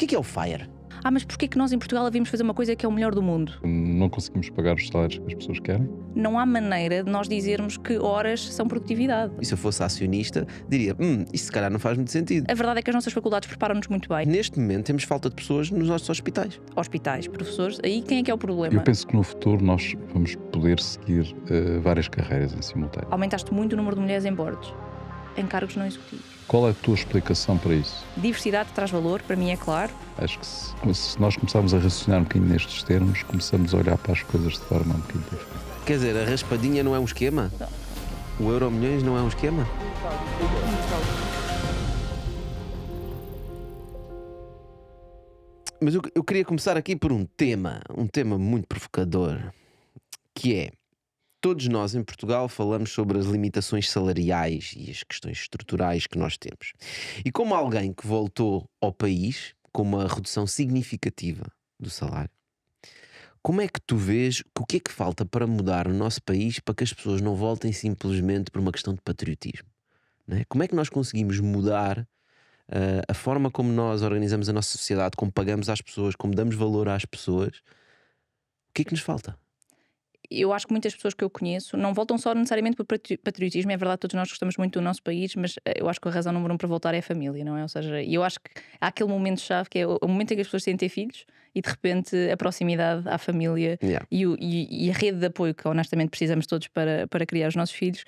que é o FIRE? Mas porquê que nós em Portugal havíamos fazer uma coisa que é o melhor do mundo? Não conseguimos pagar os salários que as pessoas querem? Não há maneira de nós dizermos que horas são produtividade. E se eu fosse acionista, diria, isto se calhar não faz muito sentido. A verdade é que as nossas faculdades preparam-nos muito bem. Neste momento temos falta de pessoas nos nossos hospitais. Hospitais, professores, aí quem é que é o problema? Eu penso que no futuro nós vamos poder seguir várias carreiras em simultâneo. Aumentaste muito o número de mulheres em boards, em cargos não executivos. Qual é a tua explicação para isso? Diversidade traz valor, para mim é claro. Acho que se nós começarmos a raciocinar um bocadinho nestes termos, começamos a olhar para as coisas de forma um bocadinho diferente. Quer dizer, a raspadinha não é um esquema? Não. O Euromilhões não é um esquema? Mas eu queria começar aqui por um tema muito provocador, que é, todos nós em Portugal falamos sobre as limitações salariais e as questões estruturais que nós temos. E como alguém que voltou ao país com uma redução significativa do salário, como é que tu vês o que é que falta para mudar no nosso país para que as pessoas não voltem simplesmente por uma questão de patriotismo? Não é? Como é que nós conseguimos mudar a forma como nós organizamos a nossa sociedade, como pagamos às pessoas, como damos valor às pessoas? O que é que nos falta? Eu acho que muitas pessoas que eu conheço não voltam só necessariamente por patriotismo. É verdade, todos nós gostamos muito do nosso país, mas eu acho que a razão número 1 para voltar é a família, não é? Ou seja, eu acho que há aquele momento-chave que é o momento em que as pessoas têm de ter filhos e de repente a proximidade à família e a rede de apoio que honestamente precisamos todos para criar os nossos filhos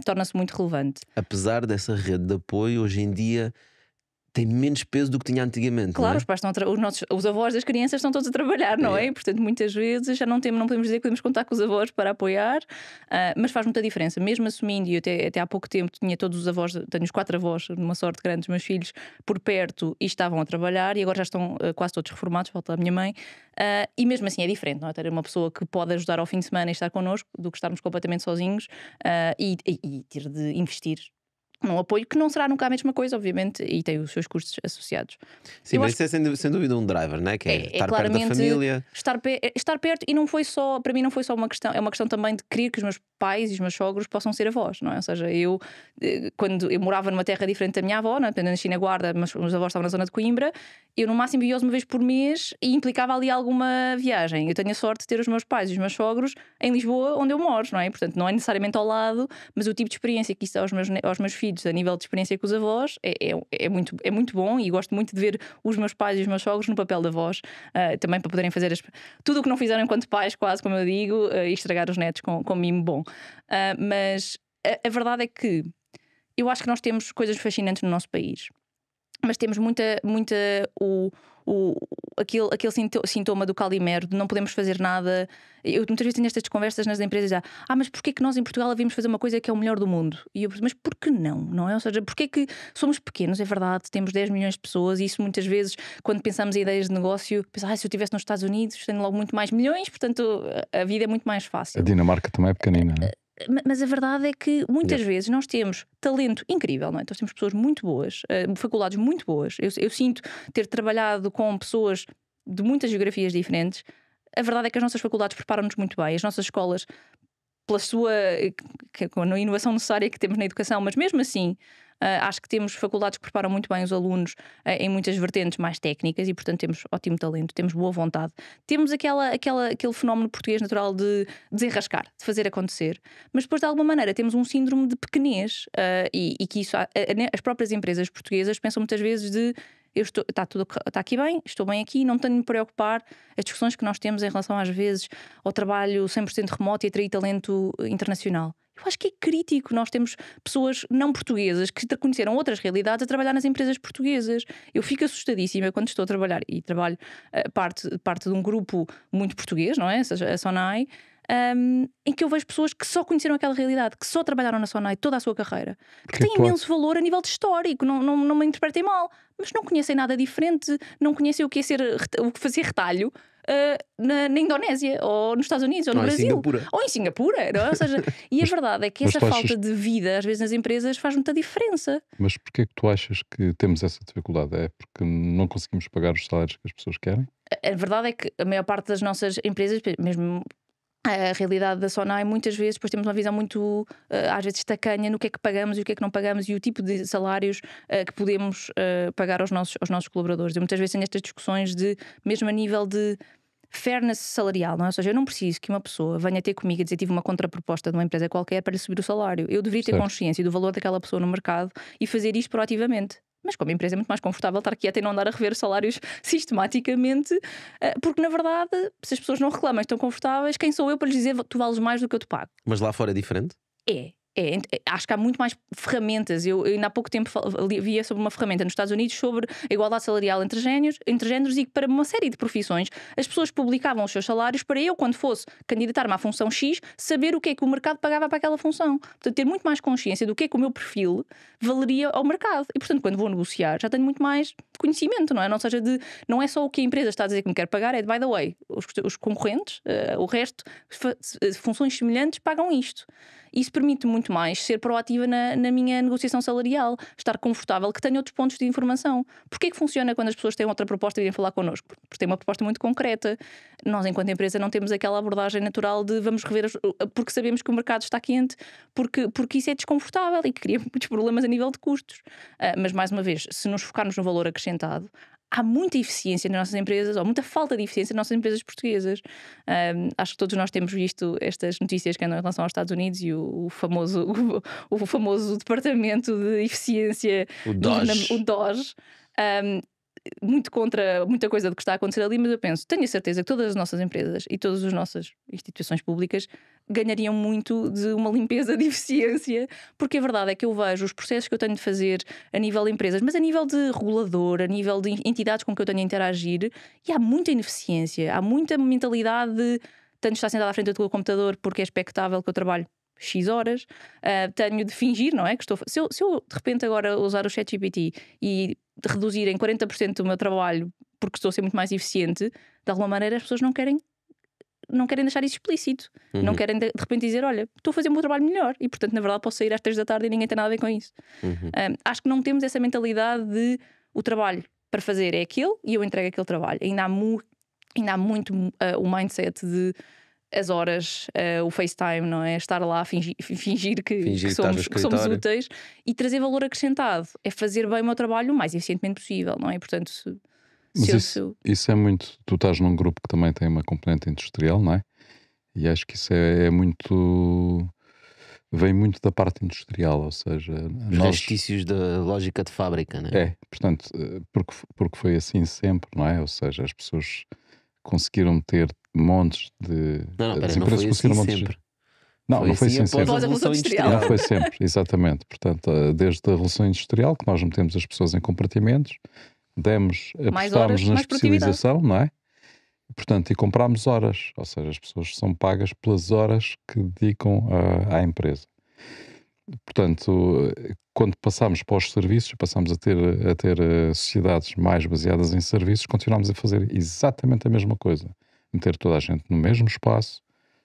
torna-se muito relevante. Apesar dessa rede de apoio, hoje em dia tem menos peso do que tinha antigamente. Claro, não é? os pais os avós das crianças estão todos a trabalhar, não é? E, portanto, muitas vezes já não podemos dizer que podemos contar com os avós para apoiar, mas faz muita diferença. Mesmo assumindo, e eu até há pouco tempo tinha todos os avós, tenho os 4 avós, numa sorte grande, dos meus filhos, por perto e estavam a trabalhar, e agora já estão quase todos reformados, falta a minha mãe, e mesmo assim é diferente, não é? Ter uma pessoa que pode ajudar ao fim de semana e estar connosco do que estarmos completamente sozinhos e ter de investir num apoio que não será nunca a mesma coisa, obviamente, e tem os seus custos associados. Sim, mas isso é sem dúvida um driver, não é? Que é estar perto da família. Estar perto, e não foi só, para mim não foi só uma questão, é uma questão também de querer que os meus pais e os meus sogros possam ser avós, não é? Ou seja, quando eu morava numa terra diferente da minha avó, não é? Nasci na Guarda, mas os avós estavam na zona de Coimbra, eu no máximo via-os uma vez por mês e implicava ali alguma viagem. Eu tenho a sorte de ter os meus pais e os meus sogros em Lisboa, onde eu moro, não é? Portanto, não é necessariamente ao lado, mas o tipo de experiência que isso dá aos meus filhos, a nível de experiência com os avós, é muito bom, e gosto muito de ver os meus pais e os meus sogros no papel de avós, também para poderem fazer tudo o que não fizeram enquanto pais, quase, como eu digo, e estragar os netos com mimo bom. Mas a verdade é que eu acho que nós temos coisas fascinantes no nosso país, mas temos aquele sintoma do Calimero, de não podemos fazer nada. Eu muitas vezes tenho estas conversas nas empresas já, mas porquê que nós em Portugal havíamos fazer uma coisa que é o melhor do mundo? E eu, mas porquê não é? Ou seja, porquê que somos pequenos, é verdade, temos 10 milhões de pessoas, e isso muitas vezes, quando pensamos em ideias de negócio, pensamos, se eu estivesse nos Estados Unidos tenho logo muito mais milhões, portanto a vida é muito mais fácil. A Dinamarca também é pequenina, não é? Mas a verdade é que muitas vezes nós temos talento incrível, não é? Nós temos pessoas muito boas, faculdades muito boas. Eu sinto ter trabalhado com pessoas de muitas geografias diferentes. A verdade é que as nossas faculdades preparam-nos muito bem, as nossas escolas, com a inovação necessária que temos na educação, mas mesmo assim acho que temos faculdades que preparam muito bem os alunos em muitas vertentes mais técnicas, e portanto temos ótimo talento, temos boa vontade, temos aquele fenómeno português natural de desenrascar, de fazer acontecer, mas depois de alguma maneira temos um síndrome de pequenez, e que isso as próprias empresas portuguesas pensam muitas vezes de está aqui bem, estou bem aqui, não tenho de me preocupar. As discussões que nós temos em relação às vezes ao trabalho 100% remoto e atrair talento internacional, eu acho que é crítico. Nós temos pessoas não portuguesas que conheceram outras realidades a trabalhar nas empresas portuguesas. Eu fico assustadíssima quando estou a trabalhar, e trabalho parte de um grupo muito português, não é? Ou seja, a Sonai, em que eu vejo pessoas que só conheceram aquela realidade, que só trabalharam na Sonai toda a sua carreira, que têm imenso valor a nível de histórico, não me interpretem mal, mas não conhecem nada diferente, não conhecem o que fazer retalho na Indonésia, ou nos Estados Unidos, ou no Brasil, ou em Singapura, não é? Ou seja, e a verdade é que essa falta de vida, às vezes nas empresas, faz muita diferença. Mas porquê é que tu achas que temos essa dificuldade? É porque não conseguimos pagar os salários que as pessoas querem? A verdade é que a maior parte das nossas empresas, mesmo A realidade da Sonai, muitas vezes, depois temos uma visão muito, às vezes, tacanha no que é que pagamos e o que é que não pagamos e o tipo de salários que podemos pagar aos nossos colaboradores. Eu muitas vezes tenho estas discussões mesmo a nível de fairness salarial, não é? Ou seja, eu não preciso que uma pessoa venha ter comigo e dizer tive uma contraproposta de uma empresa qualquer para lhe subir o salário. Eu deveria ter Certo. consciência do valor daquela pessoa no mercado e fazer isto proativamente. Mas como empresa é muito mais confortável estar quieta e não andar a rever salários sistematicamente, porque na verdade, se as pessoas não reclamam, estão confortáveis, quem sou eu para lhes dizer tu vales mais do que eu te pago? Mas lá fora é diferente? Acho que há muito mais ferramentas. Eu ainda há pouco tempo via sobre uma ferramenta nos Estados Unidos sobre a igualdade salarial entre géneros e que para uma série de profissões as pessoas publicavam os seus salários para eu, quando fosse candidatar-me à função X, saber o que é que o mercado pagava para aquela função. Portanto, ter muito mais consciência do que é que o meu perfil valeria ao mercado. E, portanto, quando vou negociar, já tenho muito mais conhecimento, não é? Não seja não é só o que a empresa está a dizer que me quer pagar, é by the way, os concorrentes, o resto, funções semelhantes pagam isto. Isso permite muito mais ser proativa na minha negociação salarial, estar confortável, que tenha outros pontos de informação. Porquê que funciona quando as pessoas têm outra proposta e vêm falar connosco? Porque têm uma proposta muito concreta. Nós, enquanto empresa, não temos aquela abordagem natural de vamos rever, porque sabemos que o mercado está quente, porque isso é desconfortável e cria muitos problemas a nível de custos. Mas, mais uma vez, se nos focarmos no valor acrescentado, há muita eficiência nas nossas empresas, ou muita falta de eficiência nas nossas empresas portuguesas. Acho que todos nós temos visto estas notícias que andam em relação aos Estados Unidos e o famoso Departamento de Eficiência, O DOGE. o DOGE, muito contra muita coisa do que está a acontecer ali, mas eu penso, tenho a certeza que todas as nossas empresas e todas as nossas instituições públicas ganhariam muito de uma limpeza de eficiência, porque a verdade é que eu vejo os processos que eu tenho de fazer a nível de empresas, mas a nível de regulador, a nível de entidades com que eu tenho a interagir, e há muita ineficiência, há muita mentalidade de tenho de estar sentado à frente do teu computador porque é expectável que eu trabalhe X horas, tenho de fingir, não é? Que estou... se eu de repente agora usar o ChatGPT e reduzir em 40% do meu trabalho porque estou a ser muito mais eficiente, de alguma maneira as pessoas não querem deixar isso explícito. Não querem de repente dizer, olha, estou a fazer o meu trabalho melhor e portanto na verdade posso sair às 3 da tarde e ninguém tem nada a ver com isso. Acho que não temos essa mentalidade de o trabalho para fazer é aquele e eu entrego aquele trabalho. Ainda há muito o mindset de as horas, o FaceTime, não é? Estar lá a fingir que somos úteis e trazer valor acrescentado. É fazer bem o meu trabalho o mais eficientemente possível, não é? Portanto, isso é muito. Tu estás num grupo que também tem uma componente industrial, não é? E acho que isso é muito. Vem muito da parte industrial, ou seja, os restícios da lógica de fábrica, não é? Portanto, porque foi assim sempre, não é? Ou seja, as pessoas conseguiram ter montes de. Não foi assim sempre. Não foi assim sempre. Após a Revolução Industrial. Não foi sempre, exatamente. Portanto, desde a Revolução Industrial, que nós metemos as pessoas em compartimentos, apostámos na especialização, não é? Portanto, e comprámos horas, ou seja, as pessoas são pagas pelas horas que dedicam à empresa. Portanto, quando passámos para os serviços, passámos a ter sociedades mais baseadas em serviços, continuámos a fazer exatamente a mesma coisa. Meter toda a gente no mesmo espaço,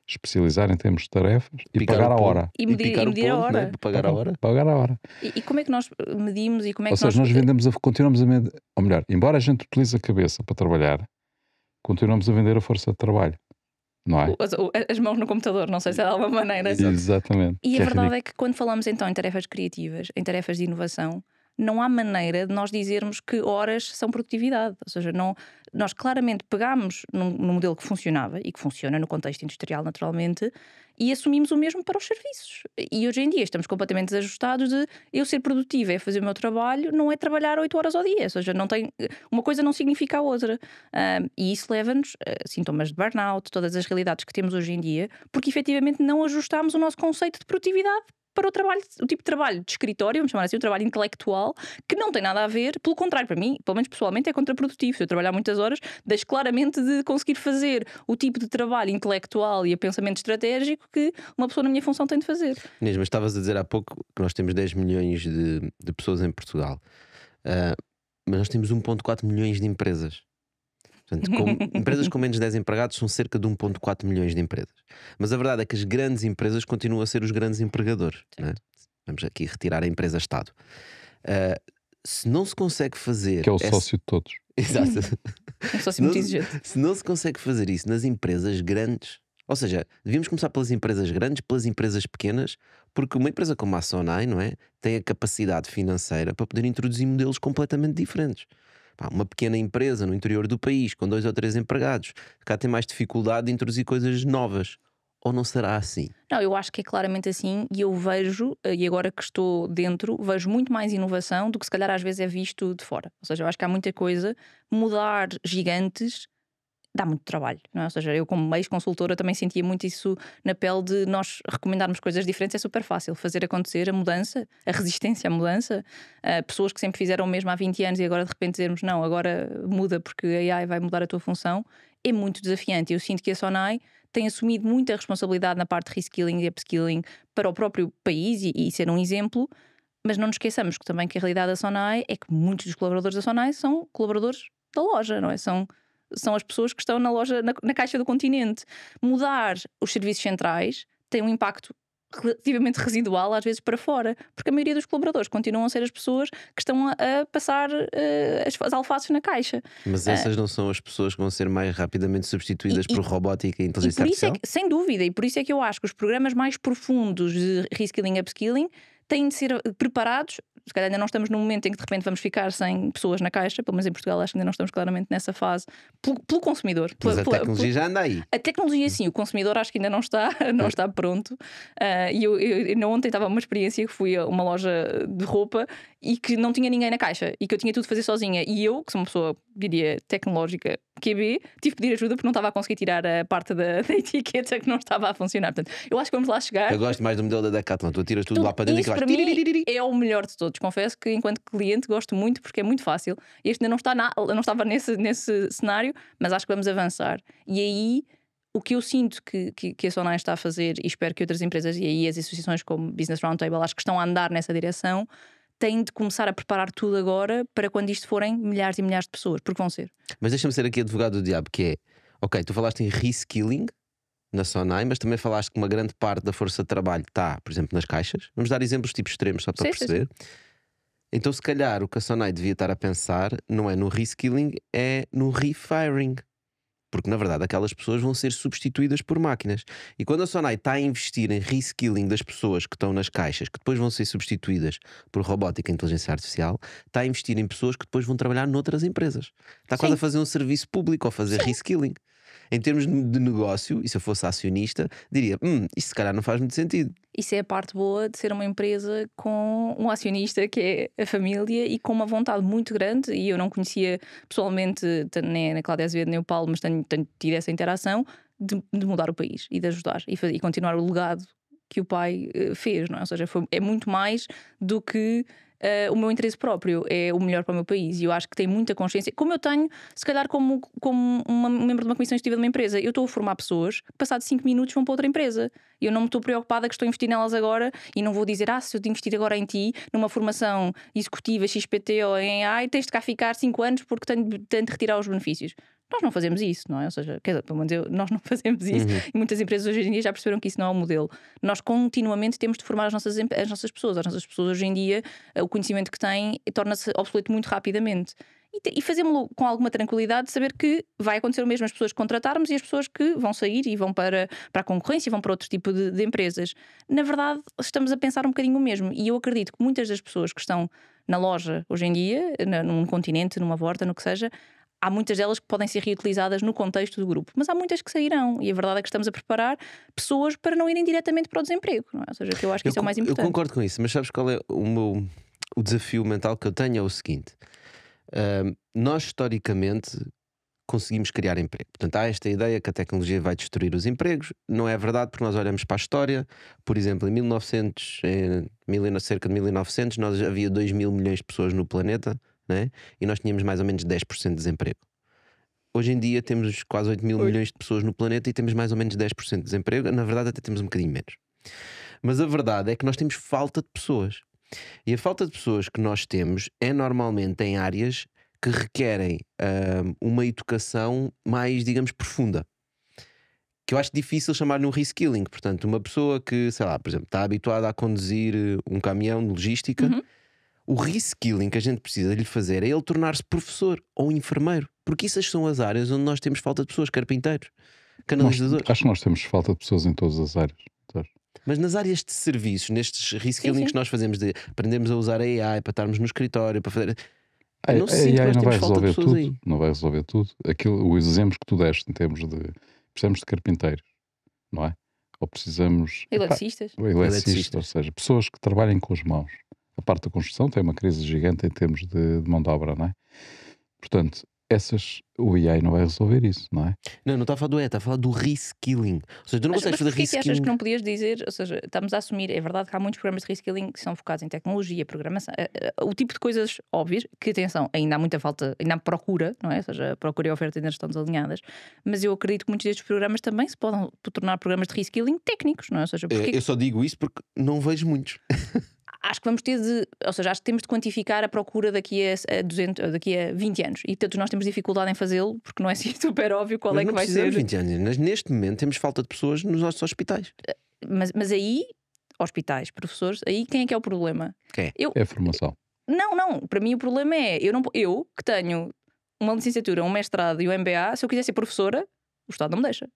especializar em termos de tarefas e pagar a hora. E medir a hora. Né? Pagar a hora. Pagar a hora. E como é que nós medimos e como é que nós continuamos a medir, ou melhor, embora a gente utilize a cabeça para trabalhar, continuamos a vender a força de trabalho. Não é? As mãos no computador, não sei se é de alguma maneira. Exatamente. E a verdade é que quando falamos então em tarefas criativas, em tarefas de inovação, não há maneira de nós dizermos que horas são produtividade. Ou seja, nós claramente pegámos num modelo que funcionava e que funciona no contexto industrial naturalmente e assumimos o mesmo para os serviços. E hoje em dia estamos completamente desajustados de eu ser produtiva é fazer o meu trabalho, não é trabalhar 8 horas ao dia. Ou seja, uma coisa não significa a outra. E isso leva-nos a sintomas de burnout, todas as realidades que temos hoje em dia, porque efetivamente não ajustamos o nosso conceito de produtividade para o tipo de trabalho de escritório, vamos chamar assim, um trabalho intelectual, que não tem nada a ver, pelo contrário, para mim, pelo menos pessoalmente, é contraprodutivo. Se eu trabalhar muitas horas, deixo claramente de conseguir fazer o tipo de trabalho intelectual e a pensamento estratégico que uma pessoa na minha função tem de fazer. Inês, mas estavas a dizer há pouco que nós temos 10 milhões de pessoas em Portugal, mas nós temos 1,4 milhões de empresas. Portanto, empresas com menos de 10 empregados são cerca de 1,4 milhões de empresas. Mas a verdade é que as grandes empresas continuam a ser os grandes empregadores, não é? Vamos aqui retirar a empresa-Estado. Se não se consegue fazer... Que é o sócio de todos. Exato. Um sócio muito exigente. Se não se consegue fazer isso nas empresas grandes, Ou seja, devíamos começar pelas empresas grandes, pelas empresas pequenas, porque uma empresa como a Sonai, não é, tem a capacidade financeira para poder introduzir modelos completamente diferentes. Pá, uma pequena empresa no interior do país, com 2 ou 3 empregados, cá tem mais dificuldade de introduzir coisas novas. Ou não será assim? Não, eu acho que é claramente assim, e eu vejo, e agora que estou dentro, vejo muito mais inovação do que se calhar às vezes é visto de fora. Ou seja, eu acho que há muita coisa, mudar gigantes dá muito trabalho, não é? Ou seja, eu como ex-consultora também sentia muito isso na pele, de nós recomendarmos coisas diferentes é super fácil. Fazer acontecer a mudança, a resistência à mudança, pessoas que sempre fizeram o mesmo há 20 anos e agora de repente dizermos não, agora muda porque a AI vai mudar a tua função, é muito desafiante. Eu sinto que a Sonai tem assumido muita responsabilidade na parte de reskilling e upskilling para o próprio país e ser um exemplo, mas não nos esqueçamos que também que a realidade da Sonai é que muitos dos colaboradores da Sonai são colaboradores da loja, não é? São as pessoas que estão na loja, na Caixa do Continente. Mudar os serviços centrais tem um impacto relativamente residual, às vezes para fora, porque a maioria dos colaboradores continuam a ser as pessoas que estão a passar as alfaces na caixa. Mas essas não são as pessoas que vão ser mais rapidamente substituídas por robótica e inteligência artificial? Sem dúvida, e por isso é que eu acho que os programas mais profundos de reskilling e upskilling têm de ser preparados. Se calhar ainda não estamos num momento em que de repente vamos ficar sem pessoas na caixa, pelo menos em Portugal acho que ainda não estamos claramente nessa fase, pelo consumidor. Mas a tecnologia já anda aí. A tecnologia sim, o consumidor acho que ainda não está pronto. E eu ontem estava uma experiência que fui a uma loja de roupa e que não tinha ninguém na caixa e que eu tinha tudo a fazer sozinha. E eu, que sou uma pessoa, diria, tecnológica QB, tive que pedir ajuda porque não estava a conseguir tirar a parte da etiqueta que não estava a funcionar. Portanto, eu acho que vamos lá chegar. Eu gosto mais do modelo da Decathlon. Tu tiras tudo lá para dentro e que para mim é o melhor de todos. Confesso que enquanto cliente gosto muito porque é muito fácil. Este ainda não estava nesse cenário, mas acho que vamos avançar. E aí o que eu sinto que a Sonai está a fazer, e espero que outras empresas e aí as associações como Business Roundtable acho que estão a andar nessa direção, têm de começar a preparar tudo agora para quando isto forem milhares e milhares de pessoas, porque vão ser. Mas deixa-me ser aqui advogado do diabo, que é, ok, tu falaste em reskilling na Sonai, mas também falaste que uma grande parte da força de trabalho está, por exemplo, nas caixas. Vamos dar exemplos tipo extremos só para perceber. Sim. Então se calhar o que a Sonai devia estar a pensar não é no reskilling, é no refiring. Porque na verdade aquelas pessoas vão ser substituídas por máquinas. E quando a Sonai está a investir em reskilling das pessoas que estão nas caixas, que depois vão ser substituídas por robótica e inteligência artificial, está a investir em pessoas que depois vão trabalhar noutras empresas. Está quase a fazer um serviço público ou fazer reskilling. Em termos de negócio, e se eu fosse acionista, diria, isso se calhar não faz muito sentido. Isso é a parte boa de ser uma empresa com um acionista que é a família e com uma vontade muito grande, e eu não conhecia pessoalmente nem a Cláudia Azevedo nem o Paulo, mas tenho tido essa interação de mudar o país e de ajudar e continuar o legado que o pai fez, não é? Ou seja, é muito mais do que o meu interesse próprio, é o melhor para o meu país. E eu acho que tem muita consciência, como eu tenho, se calhar como um membro de uma comissão executiva de uma empresa. Eu estou a formar pessoas que passados 5 minutos vão para outra empresa. Eu não me estou preocupada que estou a investir nelas agora e não vou dizer, se eu te investir agora em ti, numa formação executiva XPT ou em AI, tens de cá ficar 5 anos porque tenho de retirar os benefícios. Nós não fazemos isso, não é? Ou seja, pelo menos nós não fazemos isso. E muitas empresas hoje em dia já perceberam que isso não é o modelo. Nós continuamente temos de formar as nossas pessoas. As nossas pessoas hoje em dia, o conhecimento que têm torna-se obsoleto muito rapidamente. E fazemos-lo com alguma tranquilidade de saber que vai acontecer o mesmo as pessoas que contratarmos e as pessoas que vão sair e vão para a concorrência, vão para outro tipo de empresas. Na verdade, estamos a pensar um bocadinho o mesmo. E eu acredito que muitas das pessoas que estão na loja hoje em dia, num Continente, numa Vorta, no que seja, há muitas delas que podem ser reutilizadas no contexto do grupo, mas há muitas que sairão, e a verdade é que estamos a preparar pessoas para não irem diretamente para o desemprego, não é? Ou seja, que eu acho que isso é o mais importante. Eu concordo com isso, mas sabes qual é o desafio mental que eu tenho? É o seguinte: nós historicamente conseguimos criar emprego. Portanto, há esta ideia que a tecnologia vai destruir os empregos. Não é verdade, porque nós olhamos para a história. Por exemplo, em cerca de 1900, havia 2 mil milhões de pessoas no planeta, né? E nós tínhamos mais ou menos 10% de desemprego. Hoje em dia temos quase 8 mil milhões de pessoas no planeta e temos mais ou menos 10% de desemprego. Na verdade até temos um bocadinho menos. Mas a verdade é que nós temos falta de pessoas. E a falta de pessoas que nós temos é normalmente em áreas que requerem uma educação mais, digamos, profunda. Que eu acho difícil chamar-lhe um reskilling. Portanto, uma pessoa que, sei lá, por exemplo, está habituada a conduzir um caminhão de logística, o reskilling que a gente precisa de lhe fazer é ele tornar-se professor ou enfermeiro, porque essas são as áreas onde nós temos falta de pessoas, carpinteiros. canalizadores. Acho que nós temos falta de pessoas em todas as áreas. Mas nas áreas de serviços, nestes reskilling que nós fazemos, de aprendermos a usar a AI para estarmos no escritório, para fazer. Eu não sinto que nós temos falta de pessoas aí. Não vai resolver tudo. Os exemplos que tu deste em termos de. Precisamos de carpinteiros, não é? Ou precisamos. Eletricistas. Eletricistas, ou seja, pessoas que trabalhem com as mãos. A parte da construção tem uma crise gigante em termos de mão de obra, não é? Portanto, o AI não vai resolver isso, não é? Não está a falar do AI, está a falar do reskilling. Ou seja, tu não consegues fazer reskilling. Mas achas que não podias dizer, ou seja, estamos a assumir, é verdade que há muitos programas de reskilling que são focados em tecnologia, programação, o tipo de coisas óbvias, que atenção, ainda há muita falta, ainda há procura, não é? Ou seja, a procura e a oferta ainda estão desalinhadas, mas eu acredito que muitos destes programas também se podem tornar programas de reskilling técnicos, não é? Ou seja, eu só digo isso porque não vejo muitos. Acho que vamos ter ou seja, acho que temos de quantificar a procura daqui a 20 anos. E todos nós temos dificuldade em fazê-lo, porque não é assim super óbvio qual é que vai ser. 20 anos, mas neste momento temos falta de pessoas nos nossos hospitais. Mas aí, hospitais, professores, aí quem é que é o problema? É a formação. Não, para mim o problema é, eu que tenho uma licenciatura, um mestrado e um MBA, se eu quiser ser professora, o Estado não me deixa.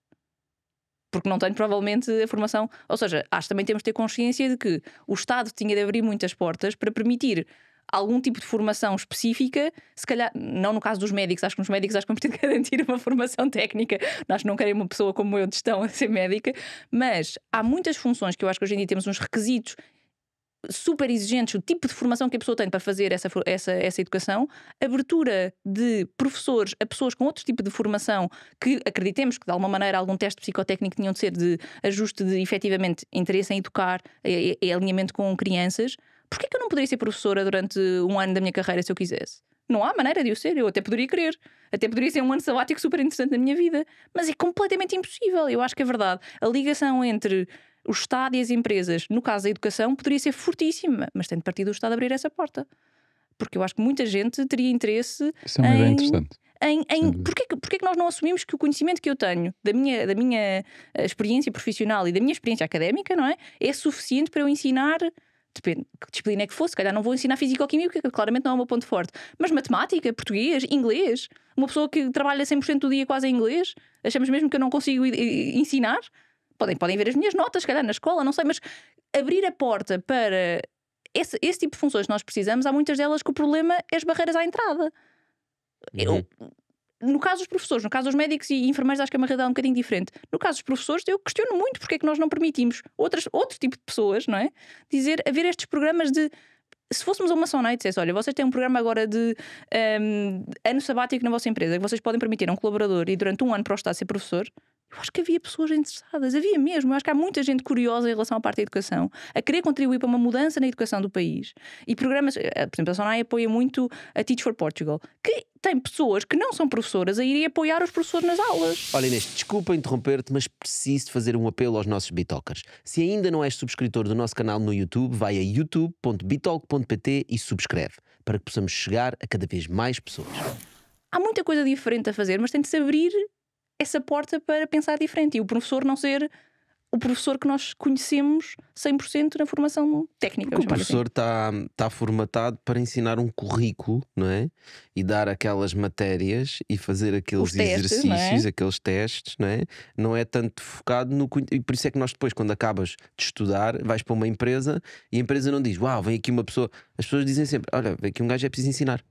Porque não tenho provavelmente a formação. Ou seja, acho que também temos de ter consciência de que o Estado tinha de abrir muitas portas para permitir algum tipo de formação específica, se calhar, não no caso dos médicos, acho que os médicos vão ter de garantir uma formação técnica, acho que não querem uma pessoa como eu de gestão a ser médica, mas há muitas funções que eu acho que hoje em dia temos uns requisitos super exigentes, o tipo de formação que a pessoa tem para fazer essa educação, abertura de professores a pessoas com outro tipo de formação que acreditemos que de alguma maneira algum teste psicotécnico tinham de ser de ajuste de efetivamente interesse em educar e alinhamento com crianças. Porquê que eu não poderia ser professora durante um ano da minha carreira se eu quisesse? Não há maneira de eu ser, eu até poderia querer, até poderia ser um ano sabático super interessante na minha vida, mas é completamente impossível. Eu acho que é verdade, a ligação entre o Estado e as empresas, no caso da educação, poderia ser fortíssima, mas tem de partir do Estado abrir essa porta. Porque eu acho que muita gente teria interesse. Isso é uma ideia interessante. Porquê que nós não assumimos que o conhecimento que eu tenho da minha experiência profissional e da minha experiência académica, não é? É suficiente para eu ensinar. Depende que disciplina é que fosse, se calhar não vou ensinar físico-química, porque claramente não é o meu ponto forte. Mas matemática, português, inglês. Uma pessoa que trabalha 100% do dia quase em inglês, achamos mesmo que eu não consigo ensinar? Podem ver as minhas notas, se calhar na escola, não sei, mas abrir a porta para esse tipo de funções que nós precisamos, há muitas delas que o problema é as barreiras à entrada. No caso dos professores, no caso dos médicos e enfermeiros, acho que é uma realidade um bocadinho diferente. No caso dos professores, eu questiono muito porque é que nós não permitimos outro tipo de pessoas, não é? Haver estes programas de. Se fôssemos a uma Sonai e dissesse, olha, vocês têm um programa agora de ano sabático na vossa empresa, que vocês podem permitir a um colaborador e durante um ano para o Estado ser professor, eu acho que havia pessoas interessadas, havia mesmo. Eu acho que há muita gente curiosa em relação à parte da educação, a querer contribuir para uma mudança na educação do país. E programas, por exemplo, a Sonai apoia muito a Teach for Portugal, que tem pessoas que não são professoras a irem apoiar os professores nas aulas. Olha, Inês, desculpa interromper-te, mas preciso de fazer um apelo aos nossos Bitalkers. Se ainda não és subscritor do nosso canal no YouTube, vai a youtube.bitalk.pt e subscreve, para que possamos chegar a cada vez mais pessoas. Há muita coisa diferente a fazer, mas tem de se abrir essa porta para pensar diferente. E o professor não ser o professor que nós conhecemos 100% na formação técnica. Porque o professor está formatado para ensinar um currículo, não é? E dar aquelas matérias e fazer aqueles exercícios, aqueles testes, não é? Não é tanto focado no... E por isso é que nós depois, quando acabas de estudar, vais para uma empresa e a empresa não diz, uau, vem aqui uma pessoa. As pessoas dizem sempre, olha, vem aqui um gajo, é preciso ensinar.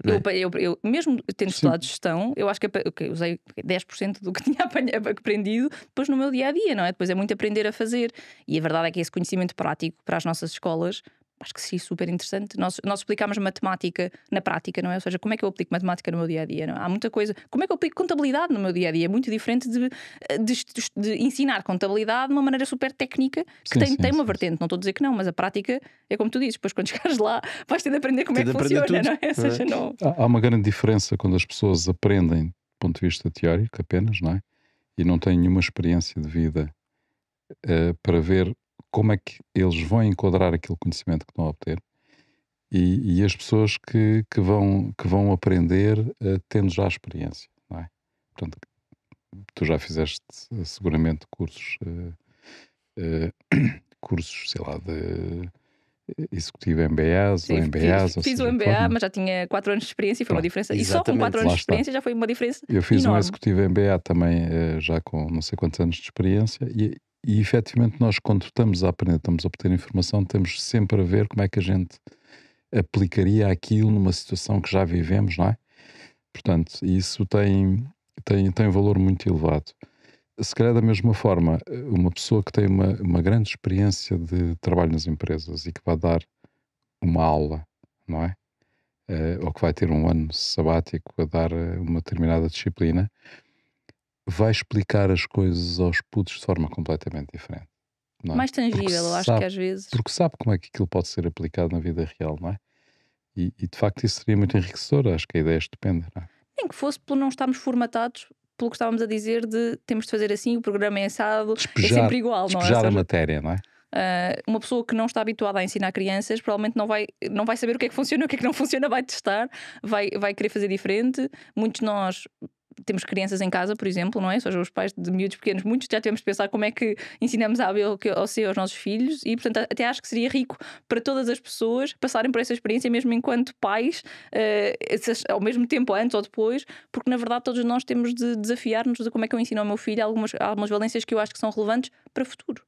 Eu mesmo tendo estudado gestão, eu acho que usei 10% do que tinha aprendido depois no meu dia-a-dia, não é? Depois é muito aprender a fazer. E a verdade é que esse conhecimento prático para as nossas escolas, acho que seria super interessante. Nós explicámos matemática na prática, não é? Ou seja, como é que eu aplico matemática no meu dia-a-dia? Não é? Há muita coisa. Como é que eu aplico contabilidade no meu dia-a-dia? É muito diferente de ensinar contabilidade de uma maneira super técnica, que tem uma vertente. Não estou a dizer que não, mas a prática é como tu dizes. Depois quando chegares lá vais ter de aprender como é que funciona, tudo, não é? Ou seja, não... Há uma grande diferença quando as pessoas aprendem do ponto de vista teórico apenas, não é? E não têm nenhuma experiência de vida para ver como é que eles vão enquadrar aquele conhecimento que estão a obter e as pessoas que vão aprender tendo já a experiência, não é? Portanto, tu já fizeste seguramente cursos, sei lá, executivo MBAs ou MBAs. Fiz o MBA, mas já tinha 4 anos de experiência e foi uma diferença. E só com 4 anos de experiência já foi uma diferença Eu fiz enorme. um executivo MBA também, já com não sei quantos anos de experiência, e efetivamente nós, quando estamos a aprender, estamos a obter informação, temos sempre a ver como é que a gente aplicaria aquilo numa situação que já vivemos, não é? Portanto, isso tem um valor muito elevado. Se calhar da mesma forma, uma pessoa que tem uma grande experiência de trabalho nas empresas e que vai dar uma aula, não é? Ou que vai ter um ano sabático a dar uma determinada disciplina, vai explicar as coisas aos putos de forma completamente diferente. Não é? Mais tangível, eu acho que às vezes. Porque sabe como é que aquilo pode ser aplicado na vida real, não é? E de facto isso seria muito enriquecedor. Acho que a ideia é estupenda, não é? Nem que fosse por não estarmos formatados pelo que estávamos a dizer de temos de fazer assim, o programa é assado, é sempre igual, não é? Despejar a matéria, não é? Uma pessoa que não está habituada a ensinar crianças provavelmente não vai saber o que é que funciona, o que é que não funciona, vai testar, vai querer fazer diferente. Muitos de nós temos crianças em casa, por exemplo, não é? Ou seja, os pais de miúdos pequenos, muitos já tivemos de pensar como é que ensinamos a B ou C aos nossos filhos, e portanto até acho que seria rico para todas as pessoas passarem por essa experiência, mesmo enquanto pais, ao mesmo tempo, antes ou depois, porque na verdade todos nós temos de desafiar-nos de como é que eu ensino ao meu filho algumas valências que eu acho que são relevantes para o futuro.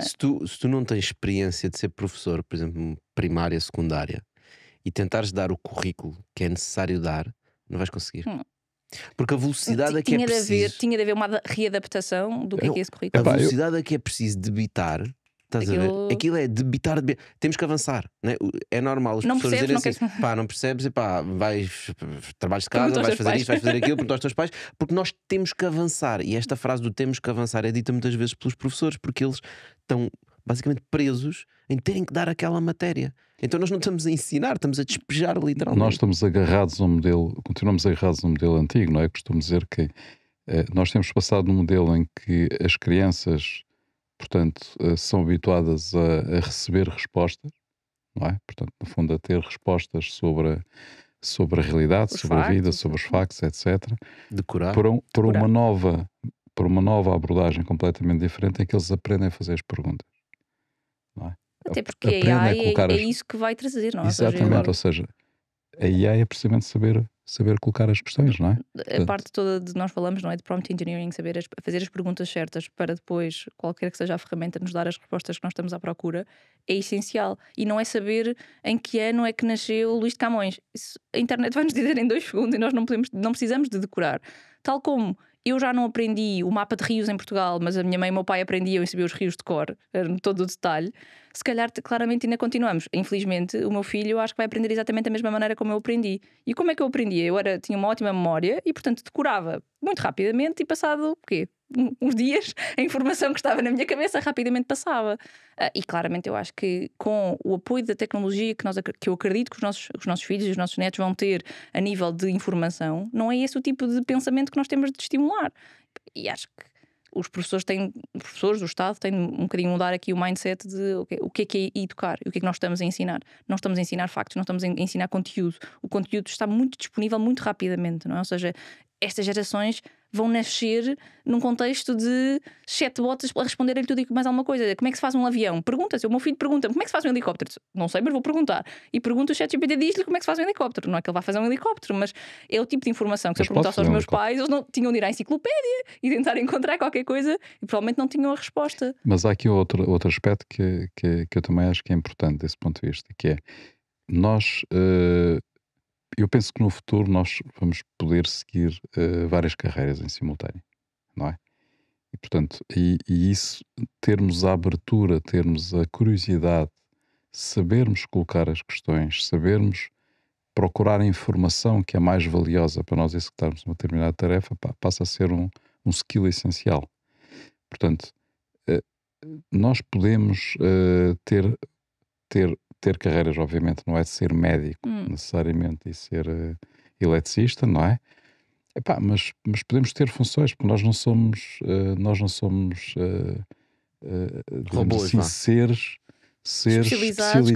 Se tu não tens experiência de ser professor, por exemplo, primária, secundária, e tentares dar o currículo que é necessário dar, não vais conseguir. Porque a velocidade é que é preciso. Tinha de haver uma readaptação do que é esse currículo. A velocidade é que é preciso debitar. Estás a ver? Aquilo é debitar. Temos que avançar. Não é? É normal os professores dizerem assim: pá, não percebes, e pá, vais trabalhos de casa, vais fazer isto, vais fazer aquilo, pergunta aos teus pais, porque nós temos que avançar. E esta frase do temos que avançar é dita muitas vezes pelos professores, porque eles estão basicamente presos em terem que dar aquela matéria. Então nós não estamos a ensinar, estamos a despejar literalmente. Nós estamos agarrados a um modelo, continuamos agarrados a um modelo antigo, não é? Costumo dizer que nós temos passado num modelo em que as crianças, portanto, são habituadas a receber respostas, não é? Portanto, no fundo, a ter respostas sobre a realidade, sobre a vida, sobre os factos, etc. Decorar. Por uma nova abordagem completamente diferente, em que eles aprendem a fazer as perguntas. Não é? Até porque a AI é isso que vai trazer, não é? Exatamente, ou seja, a AI é precisamente saber colocar as questões, não é? A parte toda de nós falamos, não é? De prompt engineering, fazer as perguntas certas para depois, qualquer que seja a ferramenta, nos dar as respostas que nós estamos à procura, é essencial. E não é saber em que ano é que nasceu Luís de Camões. Isso, a internet vai nos dizer em 2 segundos e nós não precisamos de decorar. Tal como eu já não aprendi o mapa de rios em Portugal, mas a minha mãe e o meu pai aprendiam e sabiam os rios de cor, todo o detalhe. Se calhar, claramente, ainda continuamos. Infelizmente, o meu filho, eu acho que vai aprender exatamente da mesma maneira como eu aprendi. E como é que eu aprendi? Eu tinha uma ótima memória e, portanto, decorava muito rapidamente, e passado, uns dias, a informação que estava na minha cabeça rapidamente passava. E claramente eu acho que com o apoio da tecnologia que eu acredito que os nossos filhos e os nossos netos vão ter a nível de informação, não é esse o tipo de pensamento que nós temos de estimular. E acho que os professores, o Estado tem um bocadinho mudar aqui o mindset de o que é educar e o que é que nós estamos a ensinar. Não estamos a ensinar factos, não estamos a ensinar conteúdo. O conteúdo está muito disponível muito rapidamente, não é? Ou seja, estas gerações vão nascer num contexto de chatbots a responderem tudo e mais alguma coisa. Como é que se faz um avião? Pergunta-se, o meu filho pergunta-me como é que se faz um helicóptero? Não sei, mas vou perguntar. E pergunta o ChatGPT, diz-lhe como é que se faz um helicóptero. Não é que ele vai fazer um helicóptero, mas é o tipo de informação que se eu perguntasse aos meus pais, eles não tinham de ir à enciclopédia e tentar encontrar qualquer coisa e provavelmente não tinham a resposta. Mas há aqui outro aspecto que eu também acho que é importante desse ponto de vista, que é nós... eu penso que no futuro nós vamos poder seguir várias carreiras em simultâneo, não é? E portanto, isso, termos a abertura, termos a curiosidade, sabermos colocar as questões, sabermos procurar a informação que é mais valiosa para nós executarmos uma determinada tarefa, passa a ser um skill essencial. Portanto, nós podemos ter carreiras, obviamente, não é de ser médico necessariamente e ser eletricista, não é? Mas podemos ter funções, porque nós não somos robôs, assim, seres especializados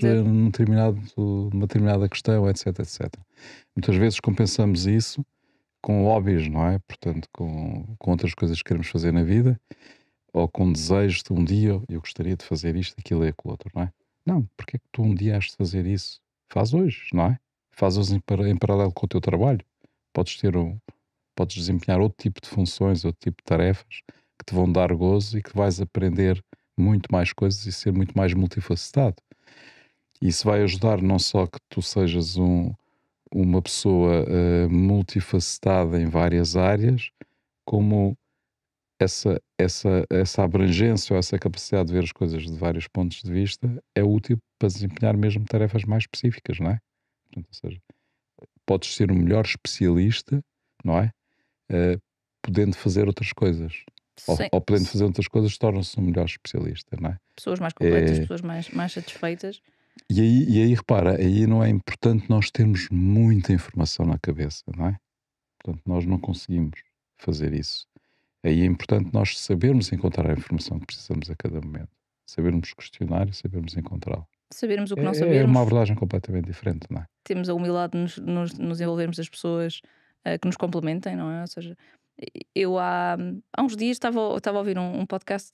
numa determinada questão, etc. Muitas vezes compensamos isso com hobbies, não é? Portanto, com outras coisas que queremos fazer na vida, ou com desejos de um dia eu gostaria de fazer isto, aquilo e aquilo outro, não é? Não, porque é que tu um dia has de fazer isso? Faz hoje, não é? Faz hoje em paralelo com o teu trabalho. Podes desempenhar outro tipo de funções, outro tipo de tarefas que te vão dar gozo e que vais aprender muito mais coisas e ser muito mais multifacetado. Isso vai ajudar não só que tu sejas uma pessoa multifacetada em várias áreas, como essa abrangência ou essa capacidade de ver as coisas de vários pontos de vista é útil para desempenhar mesmo tarefas mais específicas, não é? Portanto, ou seja, podes ser o melhor especialista, não é? Podendo fazer outras coisas. Ou podendo fazer outras coisas, torna-se um melhor especialista, não é? Pessoas mais completas, pessoas mais satisfeitas. E aí, repara, aí não é importante nós termos muita informação na cabeça, não é? Portanto, nós não conseguimos fazer isso. Aí é importante nós sabermos encontrar a informação que precisamos a cada momento. Sabermos questionar e sabermos encontrá-la. Sabermos o que não sabemos. É uma abordagem completamente diferente, não é? Temos a humildade de nos envolvermos das pessoas que nos complementem, não é? Ou seja, eu há uns dias estava a ouvir um podcast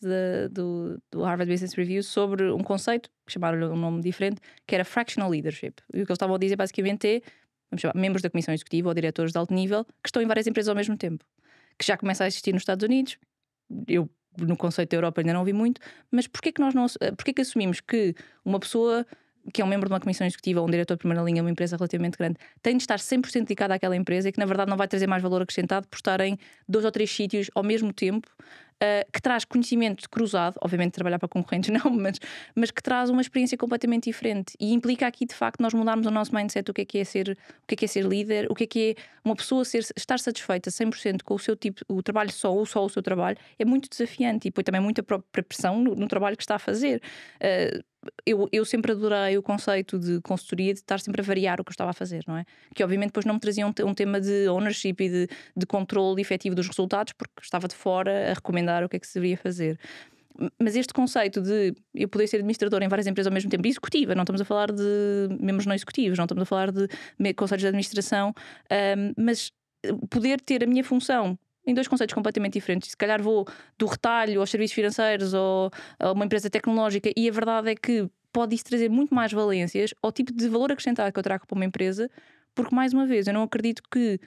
do Harvard Business Review sobre um conceito, que chamaram-lhe um nome diferente, que era fractional leadership. E o que eles estavam a dizer basicamente é, vamos chamar, membros da comissão executiva ou diretores de alto nível que estão em várias empresas ao mesmo tempo, que já começa a existir nos Estados Unidos. Eu, no conceito da Europa, ainda não vi muito, mas porquê que assumimos que uma pessoa que é um membro de uma comissão executiva ou um diretor de primeira linha, uma empresa relativamente grande, tem de estar 100% dedicado àquela empresa e que na verdade não vai trazer mais valor acrescentado por estar em 2 ou 3 sítios ao mesmo tempo, que traz conhecimento cruzado, obviamente trabalhar para concorrentes não, mas que traz uma experiência completamente diferente e implica aqui de facto nós mudarmos o nosso mindset, o que é ser líder, o que é uma pessoa estar satisfeita 100% com o seu tipo, o trabalho só o seu trabalho, é muito desafiante e põe também muita própria pressão no trabalho que está a fazer. Eu sempre adorei o conceito de consultoria, de estar sempre a variar o que eu estava a fazer, não é? Que obviamente depois não me trazia um tema de ownership e de controle efetivo dos resultados, porque estava de fora a recomendar o que é que se deveria fazer. Mas este conceito de eu poder ser administrador em várias empresas ao mesmo tempo, executiva, não estamos a falar de membros não executivos, não estamos a falar de conselhos de administração, mas poder ter a minha função em 2 conceitos completamente diferentes. Se calhar vou do retalho aos serviços financeiros ou a uma empresa tecnológica, e a verdade é que pode isso trazer muito mais valências ao tipo de valor acrescentado que eu trago para uma empresa, porque mais uma vez eu não acredito que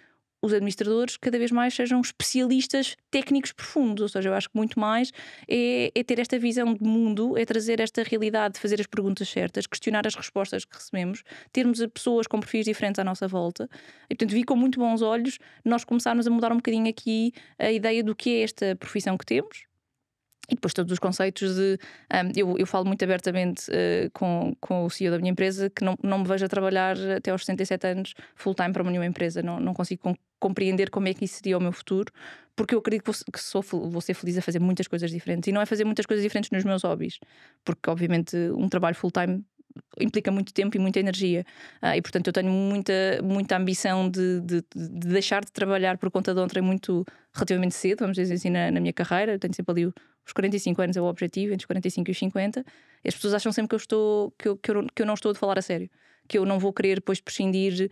os administradores cada vez mais sejam especialistas técnicos profundos, ou seja, eu acho que muito mais é ter esta visão de mundo, é trazer esta realidade, de fazer as perguntas certas, questionar as respostas que recebemos, termos pessoas com perfis diferentes à nossa volta, e portanto vi com muito bons olhos nós começarmos a mudar um bocadinho aqui a ideia do que é esta profissão que temos. E depois todos os conceitos de... eu falo muito abertamente com o CEO da minha empresa que não me vejo a trabalhar até aos 67 anos full time para nenhuma empresa. Não consigo compreender como é que isso seria o meu futuro, porque eu acredito que vou ser feliz a fazer muitas coisas diferentes. E não é fazer muitas coisas diferentes nos meus hobbies, porque obviamente um trabalho full time implica muito tempo e muita energia, e portanto eu tenho muita ambição de deixar de trabalhar por conta de outrem relativamente cedo, vamos dizer assim, na minha carreira. Eu tenho sempre ali os 45 anos é o objetivo, entre os 45 e os 50. E as pessoas acham sempre que eu não estou a falar a sério, que eu não vou querer depois prescindir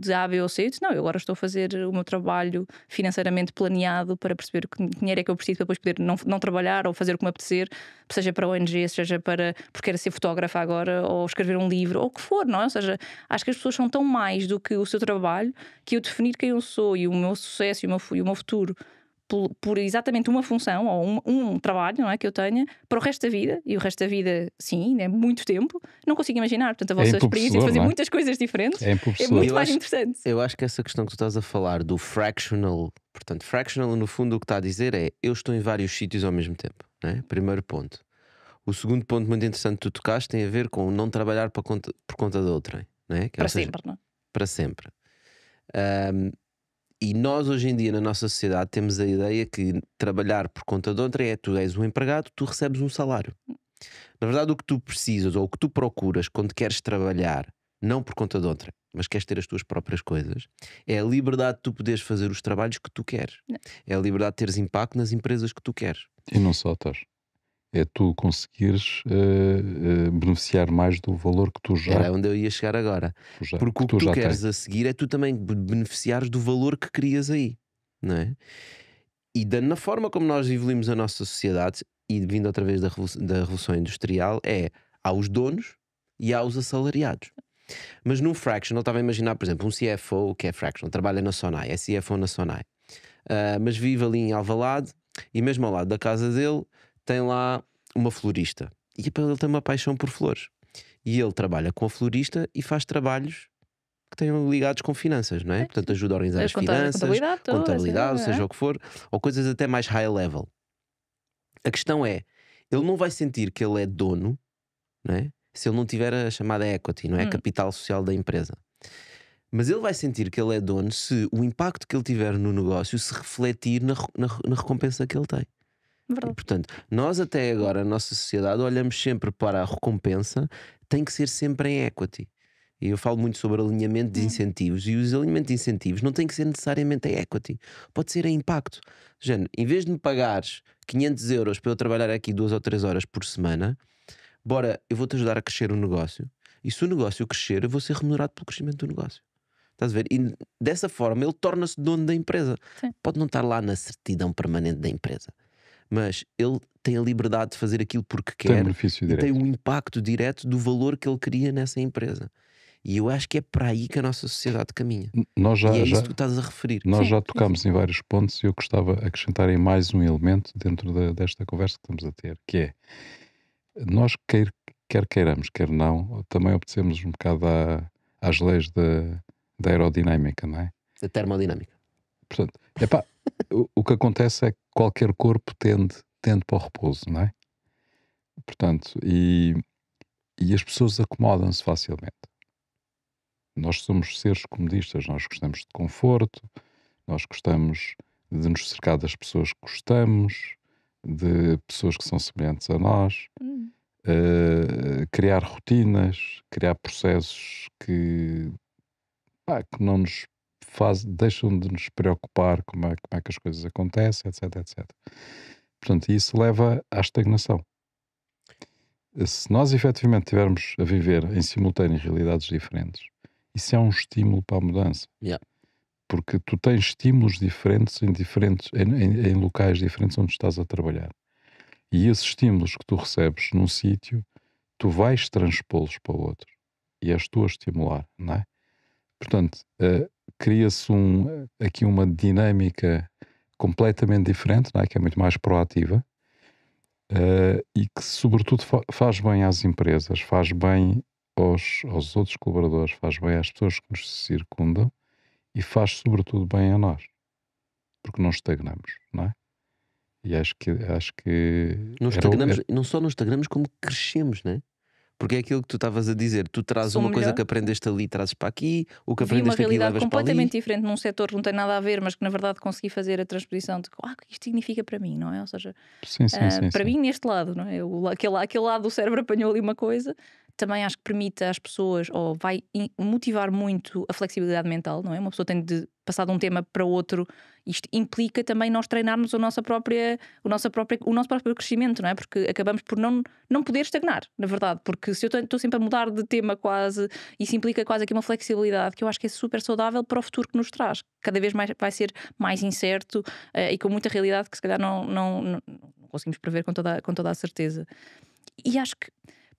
de A, B ou C. Não, eu agora estou a fazer o meu trabalho financeiramente planeado para perceber que dinheiro é que eu preciso para depois poder não trabalhar ou fazer o que me apetecer, seja para ONG, seja porque quero ser fotógrafa agora, ou escrever um livro, ou o que for, não é? Ou seja, acho que as pessoas são tão mais do que o seu trabalho, que eu definir quem eu sou e o meu sucesso e o meu futuro por exatamente uma função ou um trabalho, não é, que eu tenha para o resto da vida, e o resto da vida, sim, é muito tempo, não consigo imaginar. Portanto, a vossa experiência de fazer muitas coisas diferentes é muito mais interessante. Eu acho que essa questão que tu estás a falar do fractional, portanto, fractional no fundo o que está a dizer é eu estou em vários sítios ao mesmo tempo, não é? Primeiro ponto. O segundo ponto muito interessante que tu tocaste tem a ver com não trabalhar por conta de outrem, não é? Para sempre, não é? Para sempre. E nós hoje em dia na nossa sociedade temos a ideia que trabalhar por conta de outrem é tu és um empregado, tu recebes um salário. Na verdade o que tu precisas ou o que tu procuras quando queres trabalhar, não por conta de outrem, mas queres ter as tuas próprias coisas, é a liberdade de tu poderes fazer os trabalhos que tu queres. Não. É a liberdade de teres impacto nas empresas que tu queres. E não só estás. É tu conseguires beneficiar mais do valor que tu já... Era onde eu ia chegar agora. Porque o que tu queres a seguir é tu também beneficiares do valor que crias aí, não é? E na forma como nós evoluímos a nossa sociedade, e vindo outra vez da Revolução Industrial, Há os donos e há os assalariados. Mas num fractional, estava a imaginar, por exemplo, um CFO que é fractional, trabalha na Sonai, é CFO na Sonai, mas vive ali em Alvalade e mesmo ao lado da casa dele tem lá uma florista. E ele tem uma paixão por flores. E ele trabalha com a florista e faz trabalhos que tenham ligados com finanças, não é? Portanto, ajuda a organizar as finanças, contabilidade, seja o que for, ou coisas até mais high level. A questão é, ele não vai sentir que ele é dono, não é? Se ele não tiver a chamada equity, não é? Capital social da empresa. Mas ele vai sentir que ele é dono se o impacto que ele tiver no negócio se refletir na recompensa que ele tem. E, portanto, nós até agora, a nossa sociedade, olhamos sempre para a recompensa, tem que ser sempre em equity. E eu falo muito sobre alinhamento de incentivos, e os alinhamentos de incentivos não tem que ser necessariamente em equity, pode ser em impacto. Género, em vez de me pagares 500 euros para eu trabalhar aqui 2 ou 3 horas por semana, bora, eu vou-te ajudar a crescer o negócio, e se o negócio crescer, eu vou ser remunerado pelo crescimento do negócio. Estás a ver? E dessa forma ele torna-se dono da empresa. Sim. Pode não estar lá na certidão permanente da empresa, mas ele tem a liberdade de fazer aquilo porque quer e tem um impacto direto do valor que ele cria nessa empresa. E eu acho que é para aí que a nossa sociedade caminha. E é isso que tu estás a referir. Nós já tocámos em vários pontos e eu gostava de acrescentar em mais um elemento dentro desta conversa que estamos a ter, que é, nós quer queiramos, quer não, também obedecemos um bocado às leis da aerodinâmica, não é? Da termodinâmica. Portanto, o que acontece é que qualquer corpo tende para o repouso, não é? Portanto, e as pessoas acomodam-se facilmente. Nós somos seres comodistas, nós gostamos de conforto, nós gostamos de nos cercar das pessoas que gostamos, de pessoas que são semelhantes a nós, criar rotinas, criar processos que não nos deixam de nos preocupar como é que as coisas acontecem, etc, etc. Portanto, isso leva à estagnação. Se nós efetivamente estivermos a viver em simultâneo realidades diferentes, isso é um estímulo para a mudança. Yeah. Porque tu tens estímulos diferentes em locais diferentes onde estás a trabalhar. E esses estímulos que tu recebes num sítio, tu vais transpô-los para o outro. E és tu a estimular, não é? Portanto, cria-se aqui uma dinâmica completamente diferente, não é? Que é muito mais proativa, e que sobretudo faz bem às empresas, faz bem aos outros colaboradores, faz bem às pessoas que nos circundam e faz sobretudo bem a nós, porque não estagnamos, não é? E acho que não só não estagnamos, como crescemos, não é? Porque é aquilo que tu estavas a dizer, tu trazes uma coisa que aprendeste ali, trazes para aqui, o que aprendeste aqui levas para ali. Uma realidade completamente diferente num setor que não tem nada a ver, mas que na verdade consegui fazer a transposição de o que isto significa para mim, não é? Ou seja, para mim neste lado, não é? Aquele lado do cérebro apanhou ali uma coisa. Também acho que permite às pessoas, ou vai motivar muito a flexibilidade mental, não é? Uma pessoa tem de passar de um tema para outro. Isto implica também nós treinarmos o nosso próprio crescimento, não é? Porque acabamos por não poder estagnar, na verdade. Porque se eu estou sempre a mudar de tema quase, isso implica quase aqui uma flexibilidade que eu acho que é super saudável para o futuro que nos traz. Cada vez mais vai ser mais incerto e com muita realidade que se calhar não conseguimos prever com toda a certeza. E acho que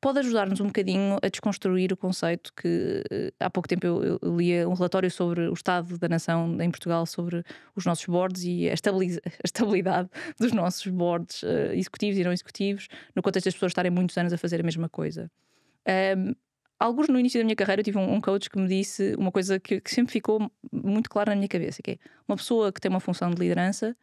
pode ajudar-nos um bocadinho a desconstruir o conceito que há pouco tempo eu lia um relatório sobre o estado da nação em Portugal, sobre os nossos boards e a estabilidade dos nossos boards executivos e não executivos, no contexto das pessoas estarem muitos anos a fazer a mesma coisa. Alguns no início da minha carreira eu tive um coach que me disse uma coisa que sempre ficou muito clara na minha cabeça, que é uma pessoa que tem uma função de liderança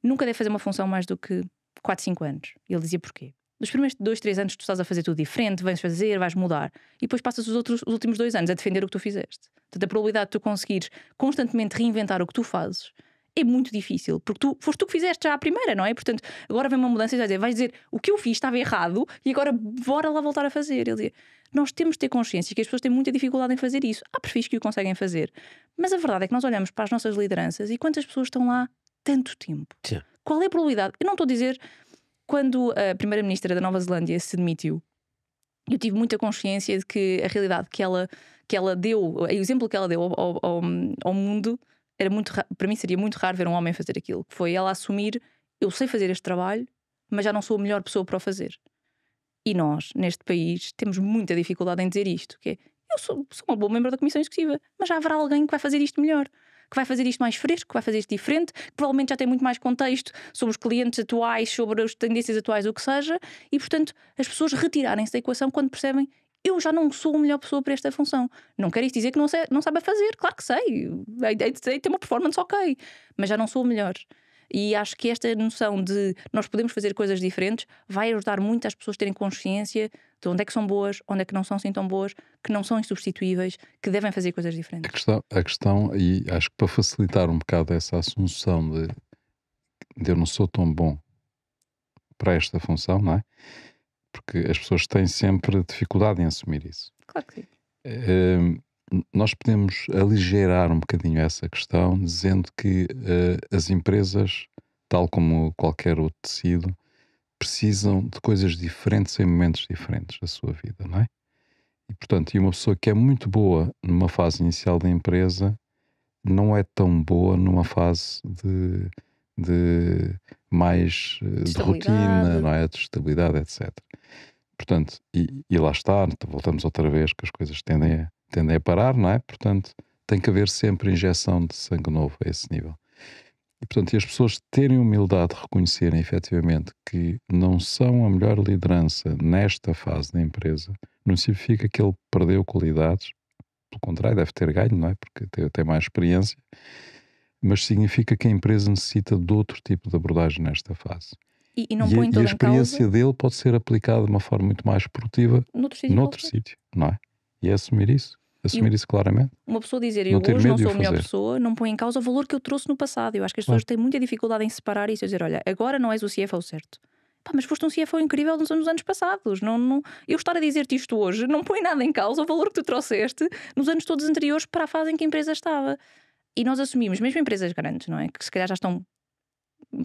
nunca deve fazer uma função mais do que 4, 5 anos. E ele dizia porquê? Nos primeiros 2, 3 anos tu estás a fazer tudo diferente, vais mudar, e depois passas os últimos 2 anos a defender o que tu fizeste. Portanto, a probabilidade de tu conseguires constantemente reinventar o que tu fazes é muito difícil, porque foste tu que fizeste já à primeira, não é? Portanto, agora vem uma mudança e vais dizer o que eu fiz estava errado e agora bora lá voltar a fazer. Ele dizia, nós temos de ter consciência que as pessoas têm muita dificuldade em fazer isso. Há perfis que o conseguem fazer, mas a verdade é que nós olhamos para as nossas lideranças e quantas pessoas estão lá tanto tempo. Sim. Qual é a probabilidade? Eu não estou a dizer... Quando a primeira-ministra da Nova Zelândia se demitiu, eu tive muita consciência de que a realidade que ela deu, o exemplo que ela deu ao mundo, para mim seria muito raro ver um homem fazer aquilo. Que foi ela assumir, eu sei fazer este trabalho, mas já não sou a melhor pessoa para o fazer. E nós, neste país, temos muita dificuldade em dizer isto, que é, eu sou uma boa membro da Comissão Executiva, mas já haverá alguém que vai fazer isto melhor, que vai fazer isto mais fresco, que vai fazer isto diferente, que provavelmente já tem muito mais contexto sobre os clientes atuais, sobre as tendências atuais, o que seja, e portanto as pessoas retirarem-se da equação quando percebem: eu já não sou a melhor pessoa para esta função. Não quero isto dizer que não sabe fazer, claro que sei, hei de ter uma performance ok, mas já não sou o melhor. E acho que esta noção de nós podemos fazer coisas diferentes vai ajudar muito as pessoas a terem consciência de onde é que são boas, onde é que não são assim tão boas, que não são insubstituíveis, que devem fazer coisas diferentes. A questão, e acho que para facilitar um bocado essa assunção de eu não sou tão bom para esta função, não é? Porque as pessoas têm sempre dificuldade em assumir isso. Claro que sim. Nós podemos aligerar um bocadinho essa questão dizendo que as empresas, tal como qualquer outro tecido, precisam de coisas diferentes em momentos diferentes da sua vida, não é? E portanto, uma pessoa que é muito boa numa fase inicial da empresa não é tão boa numa fase de mais de rotina, não é? De estabilidade, etc. Portanto, e lá está, voltamos outra vez que as coisas tendem a parar, não é? Portanto, tem que haver sempre injeção de sangue novo a esse nível. E portanto, as pessoas terem humildade de reconhecerem efetivamente que não são a melhor liderança nesta fase da empresa, não significa que ele perdeu qualidades, pelo contrário, deve ter ganho, não é? Porque tem mais experiência, mas significa que a empresa necessita de outro tipo de abordagem nesta fase. E não põe toda a experiência dele pode ser aplicada de uma forma muito mais produtiva noutro sítio, não é? E é assumir isso claramente. Uma pessoa dizer eu hoje não sou a melhor pessoa, não põe em causa o valor que eu trouxe no passado. Eu acho que as pessoas têm muita dificuldade em separar isso e dizer, olha, agora não és o CFO certo. Pá, mas foste um CFO incrível nos anos passados. Eu estar a dizer-te isto hoje não põe nada em causa o valor que tu trouxeste nos anos todos anteriores para a fase em que a empresa estava. E nós assumimos, mesmo empresas grandes, não é? Que se calhar já estão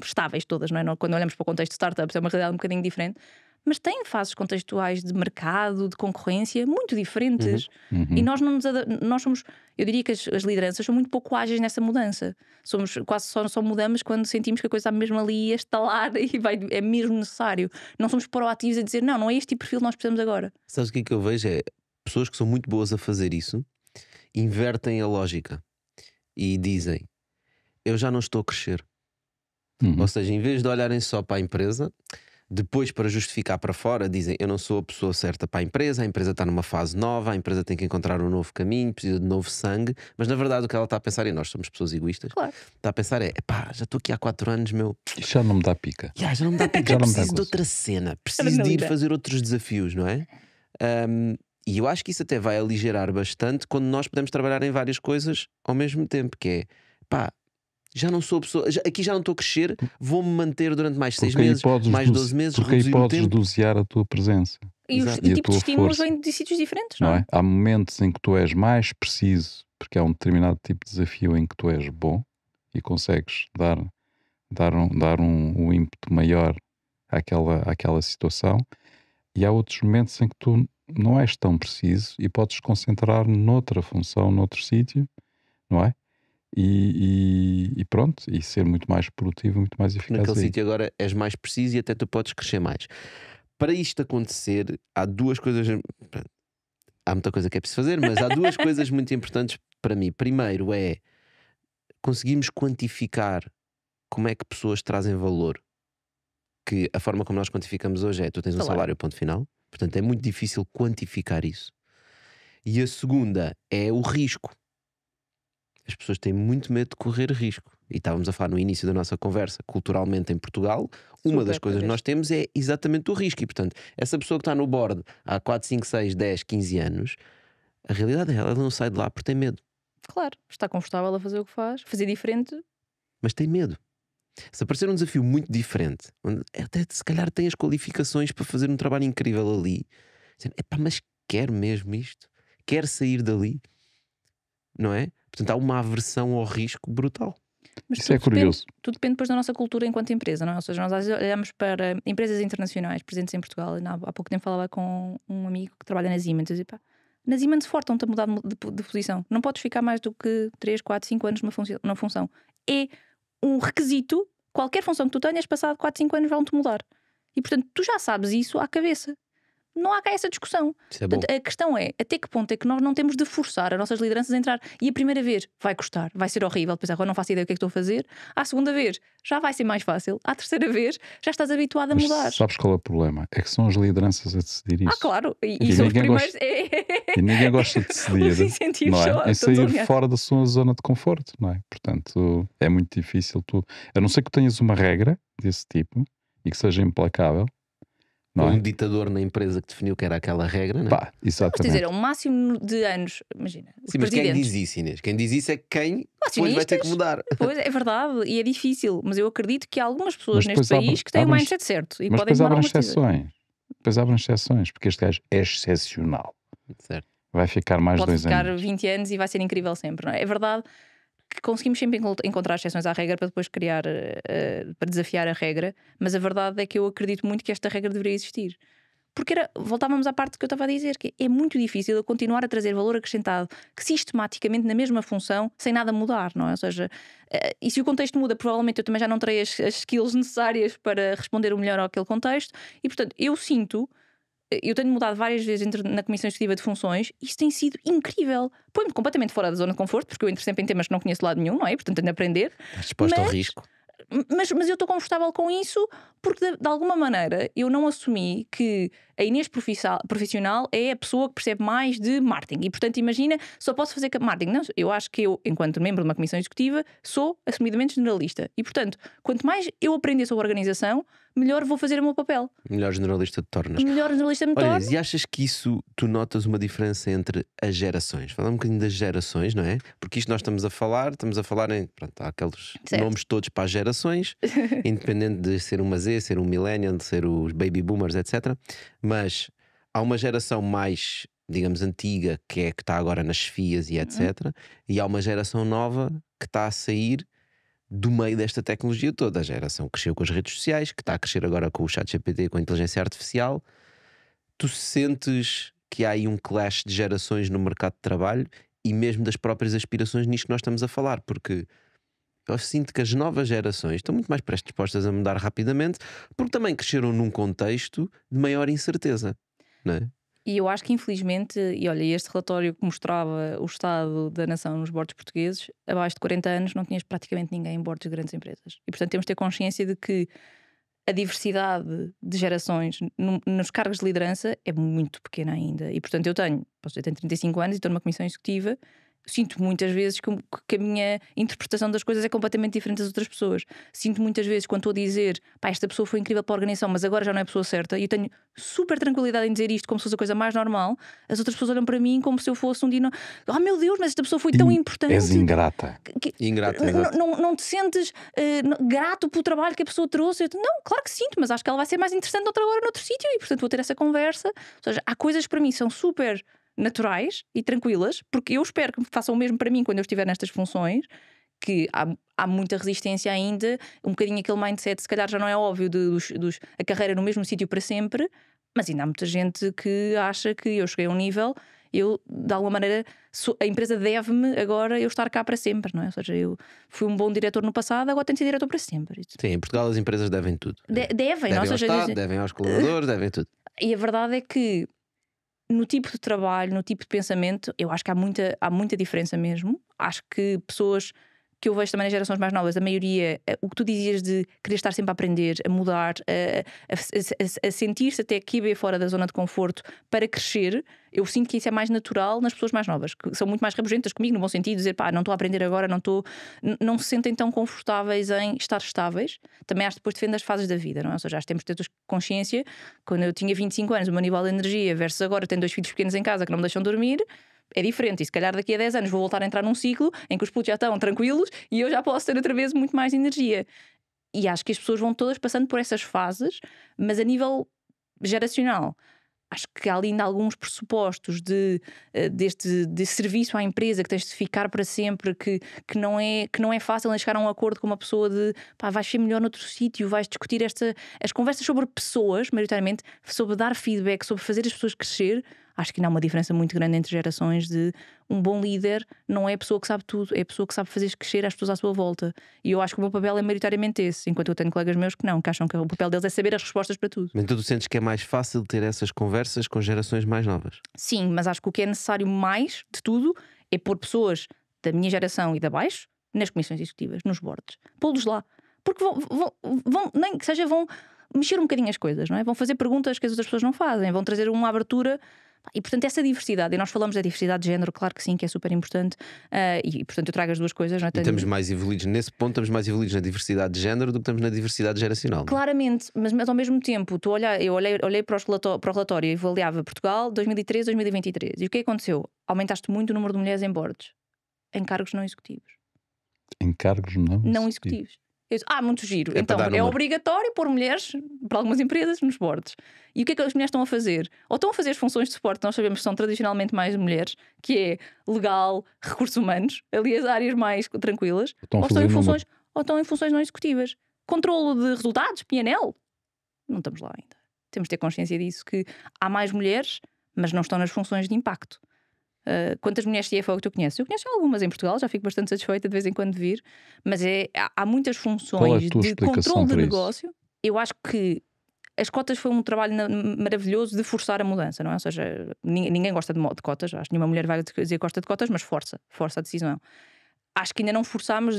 estáveis todas, não é? Quando olhamos para o contexto de startups é uma realidade um bocadinho diferente, mas têm fases contextuais de mercado, de concorrência muito diferentes. E nós somos, eu diria que as lideranças são muito pouco ágeis nessa mudança. Somos quase só mudamos quando sentimos que a coisa está mesmo ali a estalar e é mesmo necessário. Não somos proativos a dizer não é este tipo de perfil que nós precisamos agora. Sabes o que eu vejo? É pessoas que são muito boas a fazer isso, invertem a lógica e dizem, eu já não estou a crescer. Ou seja, em vez de olharem só para a empresa, depois para justificar para fora, dizem, eu não sou a pessoa certa para a empresa está numa fase nova, a empresa tem que encontrar um novo caminho, precisa de novo sangue, mas na verdade o que ela está a pensar, e nós somos pessoas egoístas, claro. Está a pensar já estou aqui há 4 anos, isto já não me dá pica. Já não me dá pica, preciso de outra cena, preciso de ir fazer outros desafios, não é? E eu acho que isso até vai aligerar bastante quando nós podemos trabalhar em várias coisas ao mesmo tempo, que é, já não sou a pessoa, aqui já não estou a crescer, vou-me manter durante mais 6 meses, mais 12 meses, porque aí podes dosear a tua presença. E o tipo de estímulos vem de sítios diferentes, não é? Há momentos em que tu és mais preciso, porque há um determinado tipo de desafio em que tu és bom e consegues dar um ímpeto maior àquela situação, e há outros momentos em que tu não és tão preciso e podes concentrar noutra função, noutro sítio, não é? E pronto, e ser muito mais produtivo, muito mais eficaz. Naquele sítio agora és mais preciso e até tu podes crescer mais. Para isto acontecer, há 2 coisas. Há muita coisa que é preciso fazer, mas há 2 coisas muito importantes para mim. Primeiro conseguimos quantificar como é que pessoas trazem valor. Que a forma como nós quantificamos hoje tu tens um salário, ponto final. Portanto, é muito difícil quantificar isso. E a segunda é o risco. As pessoas têm muito medo de correr risco. E estávamos a falar no início da nossa conversa, culturalmente em Portugal, uma das coisas que nós temos é exatamente o risco. E portanto, essa pessoa que está no board há 4, 5, 6, 10, 15 anos, a realidade é ela não sai de lá porque tem medo. Claro, está confortável a fazer o que faz, fazer diferente. Mas tem medo. Se aparecer um desafio muito diferente, onde até se calhar tem as qualificações para fazer um trabalho incrível ali, dizendo, mas quero mesmo isto? Quero sair dali? Não é? Portanto, há uma aversão ao risco brutal. Mas isso é curioso. Tudo depende depois da nossa cultura enquanto empresa, não é? Ou seja, nós olhamos para empresas internacionais presentes em Portugal. Há pouco tempo falava com um amigo que trabalha na Siemens e dizia, na Siemens forçam-te a mudar de posição. Não podes ficar mais do que 3, 4, 5 anos numa função. É um requisito, qualquer função que tu tenhas passado 4, 5 anos vão-te mudar. E portanto, tu já sabes isso à cabeça. Não há cá essa discussão. Portanto, a questão é até que ponto é que nós não temos de forçar as nossas lideranças a entrar. E a primeira vez vai custar, vai ser horrível. Depois agora não faço ideia do que é que estou a fazer. À segunda vez já vai ser mais fácil. À terceira vez já estás habituado a mudar. Sabes qual é o problema? É que são as lideranças a decidir isso. Claro. E são os primeiros. E ninguém gosta de decidir. Os incentivos não é? Em sair fora da sua zona de conforto, não é? Portanto, é muito difícil tu. A não ser que tenhas uma regra desse tipo e que seja implacável. Não um é? ditador na empresa que definiu que era aquela regra, não é? Exatamente. Vamos dizer, um máximo de anos, imagina. Sim, mas quem diz isso, Inês? Quem diz isso é quem depois vai ter que mudar. Pois, é verdade, e é difícil, mas eu acredito que há algumas pessoas neste país que têm o mindset certo e mas podem depois tomar abrem algumas exceções. Depois abrem exceções, porque este gajo é excepcional. Certo. Vai ficar mais 2 anos. Pode ficar 20 anos e vai ser incrível sempre, não é? É verdade que conseguimos sempre encontrar exceções à regra para depois criar, para desafiar a regra, mas a verdade é que eu acredito muito que esta regra deveria existir. Porque voltávamos à parte que eu estava a dizer, que é muito difícil eu continuar a trazer valor acrescentado que sistematicamente na mesma função, sem nada mudar, não é? Ou seja, e se o contexto muda, provavelmente eu também já não terei as skills necessárias para responder o melhor àquele contexto. E portanto, eu tenho mudado várias vezes na Comissão Executiva de Funções e isso tem sido incrível. Põe-me completamente fora da zona de conforto, porque eu entro sempre em temas que não conheço de lado nenhum, não é? Portanto, tenho de aprender. Estás disposto ao risco. Mas eu estou confortável com isso porque de alguma maneira eu não assumi que a Inês profissional é a pessoa que percebe mais de marketing e portanto imagina, só posso fazer marketing. Não, eu acho que eu, enquanto membro de uma comissão executiva, sou assumidamente generalista e portanto, quanto mais eu aprender sobre organização, melhor vou fazer o meu papel. Melhor generalista te tornas. Melhor generalista me torno. E achas que isso, tu notas uma diferença entre as gerações? Fala um bocadinho das gerações, não é? Porque isto nós estamos a falar em, pronto, há aqueles nomes todos para as gerações, independente de ser uma Z, ser um millennial, de ser os baby boomers, etc. Mas há uma geração mais, digamos, antiga, que está agora nas FIAs e etc. E há uma geração nova que está a sair do meio desta tecnologia toda. A geração que cresceu com as redes sociais, que está a crescer agora com o ChatGPT, com a inteligência artificial. Tu sentes que há aí um clash de gerações no mercado de trabalho e mesmo das próprias aspirações nisto que nós estamos a falar? Porque eu sinto que as novas gerações estão muito mais predispostas a mudar rapidamente, porque também cresceram num contexto de maior incerteza, não é? E eu acho que infelizmente, e olha, este relatório que mostrava o estado da nação nos boards portugueses, abaixo de 40 anos não tinhas praticamente ninguém em boards de grandes empresas. E portanto temos de ter consciência de que a diversidade de gerações nos cargos de liderança é muito pequena ainda. E portanto eu tenho 35 anos e estou numa comissão executiva. Sinto muitas vezes que a minha interpretação das coisas é completamente diferente das outras pessoas. Sinto muitas vezes quando estou a dizer esta pessoa foi incrível para a organização, mas agora já não é a pessoa certa, e eu tenho super tranquilidade em dizer isto como se fosse a coisa mais normal. As outras pessoas olham para mim como se eu fosse um dia meu Deus, mas esta pessoa foi tão importante. És ingrata. Ingrata, não te sentes grato pelo trabalho que a pessoa trouxe? Não, claro que sinto, mas acho que ela vai ser mais interessante agora noutro sítio e portanto vou ter essa conversa. Ou seja, há coisas que para mim são super naturais e tranquilas, porque eu espero que me façam o mesmo para mim quando eu estiver nestas funções, que há muita resistência ainda, um bocadinho aquele mindset, se calhar já não é óbvio, a carreira no mesmo sítio para sempre, mas ainda há muita gente que acha que eu cheguei a um nível, eu de alguma maneira a empresa deve-me agora eu estar cá para sempre, não é? Ou seja, eu fui um bom diretor no passado, agora tenho de ser diretor para sempre. Sim, em Portugal as empresas devem tudo. Devem ao Estado, devem aos colaboradores, devem tudo. E a verdade é que no tipo de trabalho, no tipo de pensamento, eu acho que há muita diferença mesmo. Acho que pessoas que eu vejo também nas gerações mais novas, a maioria, o que tu dizias de querer estar sempre a aprender, a mudar, a sentir-se até aqui fora da zona de conforto para crescer, eu sinto que isso é mais natural nas pessoas mais novas, que são muito mais rabugentas comigo, no bom sentido, dizer não estou a aprender agora, não se sentem tão confortáveis em estar estáveis. Também acho que depois depende das fases da vida, não é? Ou seja, acho que temos de ter consciência, quando eu tinha 25 anos, o meu nível de energia versus agora tenho 2 filhos pequenos em casa que não me deixam dormir, é diferente, e se calhar daqui a 10 anos vou voltar a entrar num ciclo em que os putos já estão tranquilos e eu já posso ter outra vez muito mais energia. E acho que as pessoas vão todas passando por essas fases, mas a nível geracional acho que há ainda alguns pressupostos de serviço à empresa que tens de ficar para sempre, que não é fácil chegar a um acordo com uma pessoa de vais ser melhor noutro sítio, vais discutir as conversas sobre pessoas, maioritariamente, sobre dar feedback, sobre fazer as pessoas crescer. Acho que ainda há uma diferença muito grande entre gerações de um bom líder não é a pessoa que sabe tudo, é a pessoa que sabe fazer crescer as pessoas à sua volta. E eu acho que o meu papel é maioritariamente esse, enquanto eu tenho colegas meus que não, que acham que o papel deles é saber as respostas para tudo. Então tu sentes que é mais fácil ter essas conversas com gerações mais novas? Sim, mas acho que o que é necessário mais de tudo é pôr pessoas da minha geração e de abaixo nas comissões executivas, nos boards, pô-los lá. Porque nem que seja, vão mexer um bocadinho as coisas, não é? Vão fazer perguntas que as outras pessoas não fazem, vão trazer uma abertura. E portanto essa diversidade, e nós falamos da diversidade de género, claro que sim, que é super importante, e portanto eu trago as duas coisas, não é? Estamos mais evoluídos nesse ponto, estamos mais evoluídos na diversidade de género do que estamos na diversidade geracional. Claramente, mas ao mesmo tempo eu olhei para o relatório e avaliava Portugal 2013, 2023, e o que aconteceu? Aumentaste muito o número de mulheres em boards, em cargos não executivos. Em cargos não executivos. Muito giro. É então é obrigatório pôr mulheres, para algumas empresas, nos boards. E o que é que as mulheres estão a fazer? Ou estão a fazer as funções de suporte que nós sabemos que são tradicionalmente mais mulheres, que é legal, recursos humanos, ali as áreas mais tranquilas, ou estão em funções não executivas. Controlo de resultados, PNL. Não estamos lá ainda. Temos de ter consciência disso, que há mais mulheres, mas não estão nas funções de impacto. Quantas mulheres CFO que tu conheces? Eu conheço algumas em Portugal, já fico bastante satisfeita de vez em quando vir, mas há muitas funções de controle de negócio. Eu acho que as cotas foi um trabalho maravilhoso de forçar a mudança, não é? Ou seja, ninguém gosta de cotas, acho que nenhuma mulher vai dizer que gosta de cotas, mas força a decisão. Acho que ainda não forçámos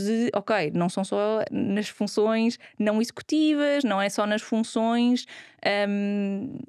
não são só nas funções não executivas, não é só nas funções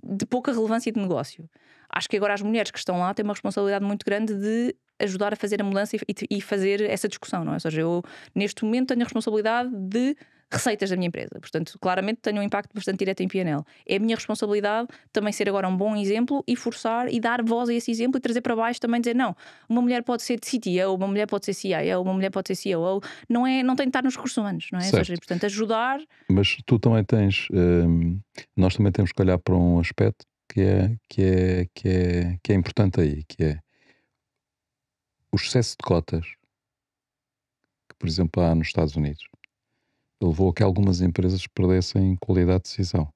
de pouca relevância de negócio. Acho que agora as mulheres que estão lá têm uma responsabilidade muito grande de ajudar a fazer a mudança e fazer essa discussão, não é? Ou seja, eu neste momento tenho a responsabilidade de receitas da minha empresa, portanto claramente tenho um impacto bastante direto em PNL. É a minha responsabilidade também ser agora um bom exemplo e forçar e dar voz a esse exemplo e trazer para baixo também, dizer não, uma mulher pode ser CTO, uma mulher pode ser CIO, uma mulher pode ser COO, não tem de estar nos recursos humanos, não é? Ou seja, portanto ajudar. Mas tu também tens, nós também temos que olhar para um aspecto que é importante aí, que é o excesso de cotas que, por exemplo, há nos Estados Unidos, levou a que algumas empresas perdessem qualidade de decisão,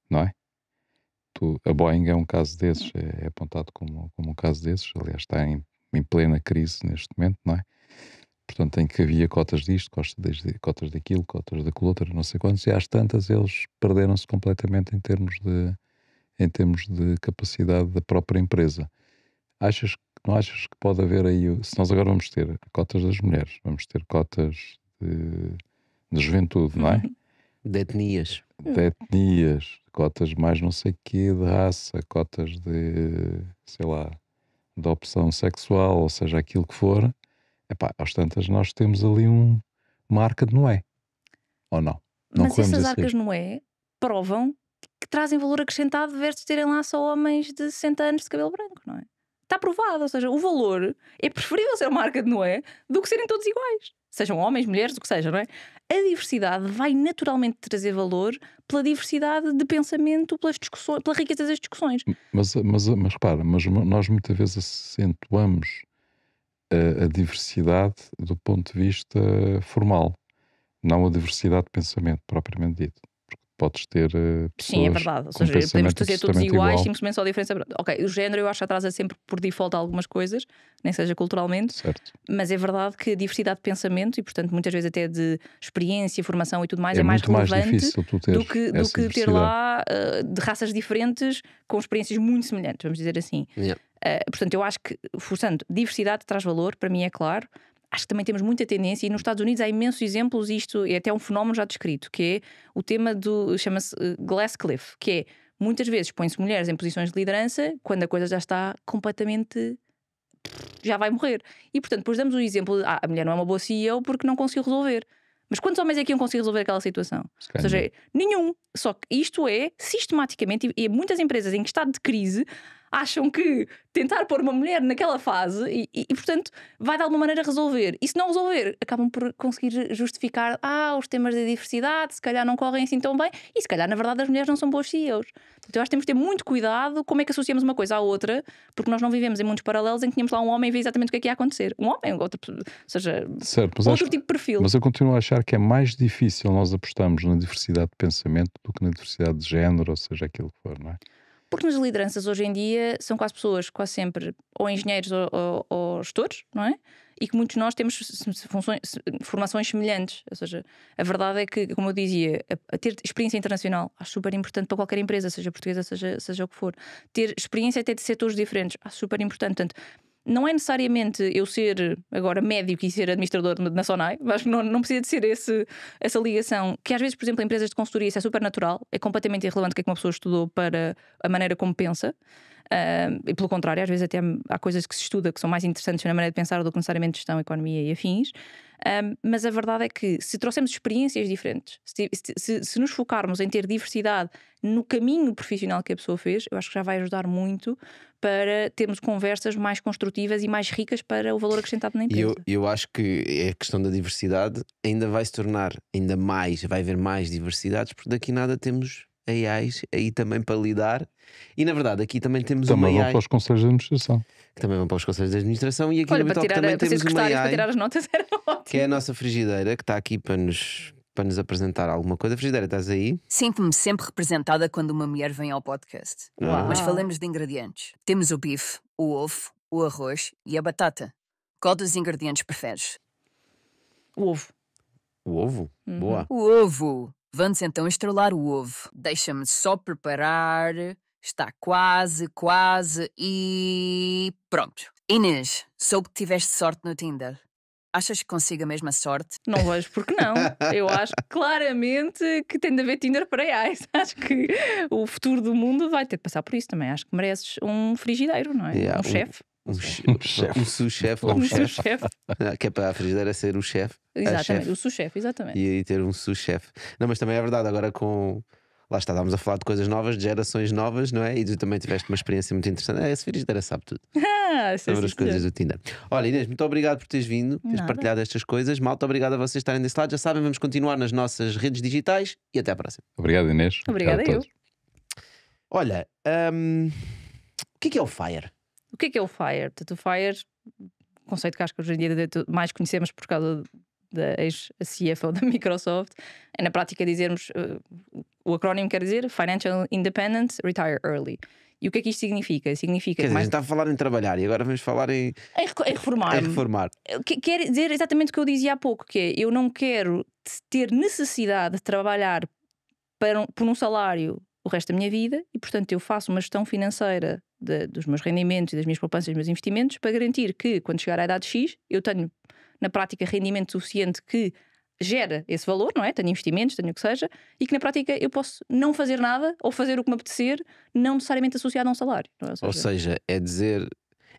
não é? A Boeing é um caso desses, é apontado como um caso desses, aliás está em plena crise neste momento, não é? Portanto tem que havia cotas disto, cotas daquilo, cotas daquilo outro, não sei quantos, e às tantas eles perderam-se completamente em termos de capacidade da própria empresa. Não achas que pode haver aí, se nós agora vamos ter cotas das mulheres, vamos ter cotas de juventude, não é? De etnias, cotas mais não sei quê, de raça, cotas de, sei lá, de opção sexual, ou seja, aquilo que for, às tantas nós temos ali uma arca de Noé, ou não? Mas essas arcas de Noé provam que trazem valor acrescentado versus terem lá só homens de 60 anos de cabelo branco, não é? Está provado, ou seja, o valor é preferível ser uma arca de Noé do que serem todos iguais. Sejam homens, mulheres, o que seja, não é? A diversidade vai naturalmente trazer valor pela diversidade de pensamento, pelas discussões, pela riqueza das discussões. Mas repara, nós muitas vezes acentuamos a diversidade do ponto de vista formal, não a diversidade de pensamento propriamente dito. Podes ter pessoas. Sim, é verdade. Ou seja, podemos fazer todos iguais, simplesmente só a diferença. Ok, o género eu acho que atrasa sempre por default algumas coisas, nem seja culturalmente, certo. Mas é verdade que a diversidade de pensamento e, portanto, muitas vezes até de experiência, formação e tudo mais é mais relevante do que ter lá de raças diferentes com experiências muito semelhantes, vamos dizer assim. Yeah. Portanto, eu acho que, forçando, diversidade traz valor, para mim é claro. Acho que também temos muita tendência, e nos Estados Unidos há imensos exemplos, isto é até um fenómeno já descrito, que é o tema chama-se Glass Cliff, que é, muitas vezes põem-se mulheres em posições de liderança quando a coisa já está completamente, já vai morrer. E portanto, depois damos o exemplo de, a mulher não é uma boa CEO porque não conseguiu resolver. Mas quantos homens é que iam conseguir resolver aquela situação? Ou seja, nenhum. Só que isto é sistematicamente, e muitas empresas em estado de crise acham que tentar pôr uma mulher naquela fase e portanto vai de alguma maneira resolver. E se não resolver, acabam por conseguir justificar os temas da diversidade se calhar não correm assim tão bem e se calhar na verdade as mulheres não são boas CEOs. Então eu acho que temos de ter muito cuidado como é que associamos uma coisa à outra, porque nós não vivemos em mundos paralelos em que tínhamos lá um homem e vê exatamente o que é ia acontecer. Um homem, ou seja, certo, outro tipo de perfil. Mas eu continuo a achar que é mais difícil nós apostarmos na diversidade de pensamento do que na diversidade de género, ou seja, aquilo que for, não é? Porque nas lideranças hoje em dia são quase pessoas, quase sempre, ou engenheiros ou gestores, não é? E que muitos de nós temos formações semelhantes. Ou seja, a verdade é que, como eu dizia, a ter experiência internacional acho super importante para qualquer empresa, seja portuguesa, seja o que for. Ter experiência até de setores diferentes acho super importante. Portanto, não é necessariamente eu ser agora médico e ser administrador na SONAI. Acho que não precisa de ser essa ligação. Que às vezes, por exemplo, em empresas de consultoria isso é super natural. É completamente irrelevante o que é que uma pessoa estudou para a maneira como pensa. E pelo contrário, às vezes até há coisas que se estuda que são mais interessantes na maneira de pensar do que necessariamente gestão, economia e afins. Mas a verdade é que se trouxermos experiências diferentes, se nos focarmos em ter diversidade no caminho profissional que a pessoa fez, eu acho que já vai ajudar muito para termos conversas mais construtivas e mais ricas para o valor acrescentado na empresa. Eu acho que a questão da diversidade ainda vai se tornar ainda mais, vai haver mais diversidades, porque daqui nada temos AIs aí também para lidar. E na verdade aqui também temos uma AI. Também vão para os conselhos de administração. Que também vão para os conselhos de administração. E aqui olha, no Bitalk também temos uma AI, para tirar as notas era ótimo. que é a nossa frigideira, que está aqui para nos apresentar alguma coisa. Frigideira, estás aí? Sinto-me sempre representada quando uma mulher vem ao podcast. Uau. Mas falemos de ingredientes. Temos o bife, o ovo, o arroz e a batata. Qual dos ingredientes preferes? O ovo. O ovo? Boa. O ovo! Vamos então estrelar o ovo. Deixa-me só preparar. Está quase e... pronto. Inês, soube que tiveste sorte no Tinder. Achas que consigo a mesma sorte? Não vejo porque não. Eu acho claramente que tem de haver Tinder para AIs. Acho que o futuro do mundo vai ter de passar por isso também. Acho que mereces um frigideiro, não é? Yeah, um chefe. Um sous-chefe ou um chefe. Que é para a frigideira ser o chefe. Exatamente, o sous-chefe, exatamente. E ter um sous-chefe. Não, mas também é verdade, agora com. Lá estávamos a falar de coisas novas, de gerações novas, não é? E tu também tiveste uma experiência muito interessante. Essa frigideira sabe tudo sobre as coisas do Tinder. Olha, Inês, muito obrigado por teres vindo, teres partilhado estas coisas. Malta, obrigado a vocês estarem desse lado. Já sabem, vamos continuar nas nossas redes digitais e até à próxima. Obrigado, Inês. Obrigada eu. Olha, o que é o FIRE? O que é o FIRE? Portanto, o FIRE, conceito que acho que hoje em dia mais conhecemos por causa da ex-CFO da Microsoft, é na prática dizermos, o acrónimo quer dizer Financial Independence Retire Early. E o que é que isto significa? Significa Quer dizer, a gente está a falar em trabalhar e agora vamos falar em reformar. Em reformar. Quer dizer exatamente o que eu dizia há pouco, que é, eu não quero ter necessidade de trabalhar por um salário o resto da minha vida e, portanto, eu faço uma gestão financeira dos meus rendimentos e das minhas poupanças e dos meus investimentos para garantir que, quando chegar à idade X, eu tenho, na prática, rendimento suficiente que gera esse valor, não é? Tenho investimentos, tenho o que seja, e que na prática eu posso não fazer nada ou fazer o que me apetecer, não necessariamente associado a um salário. Não é? Ou seja,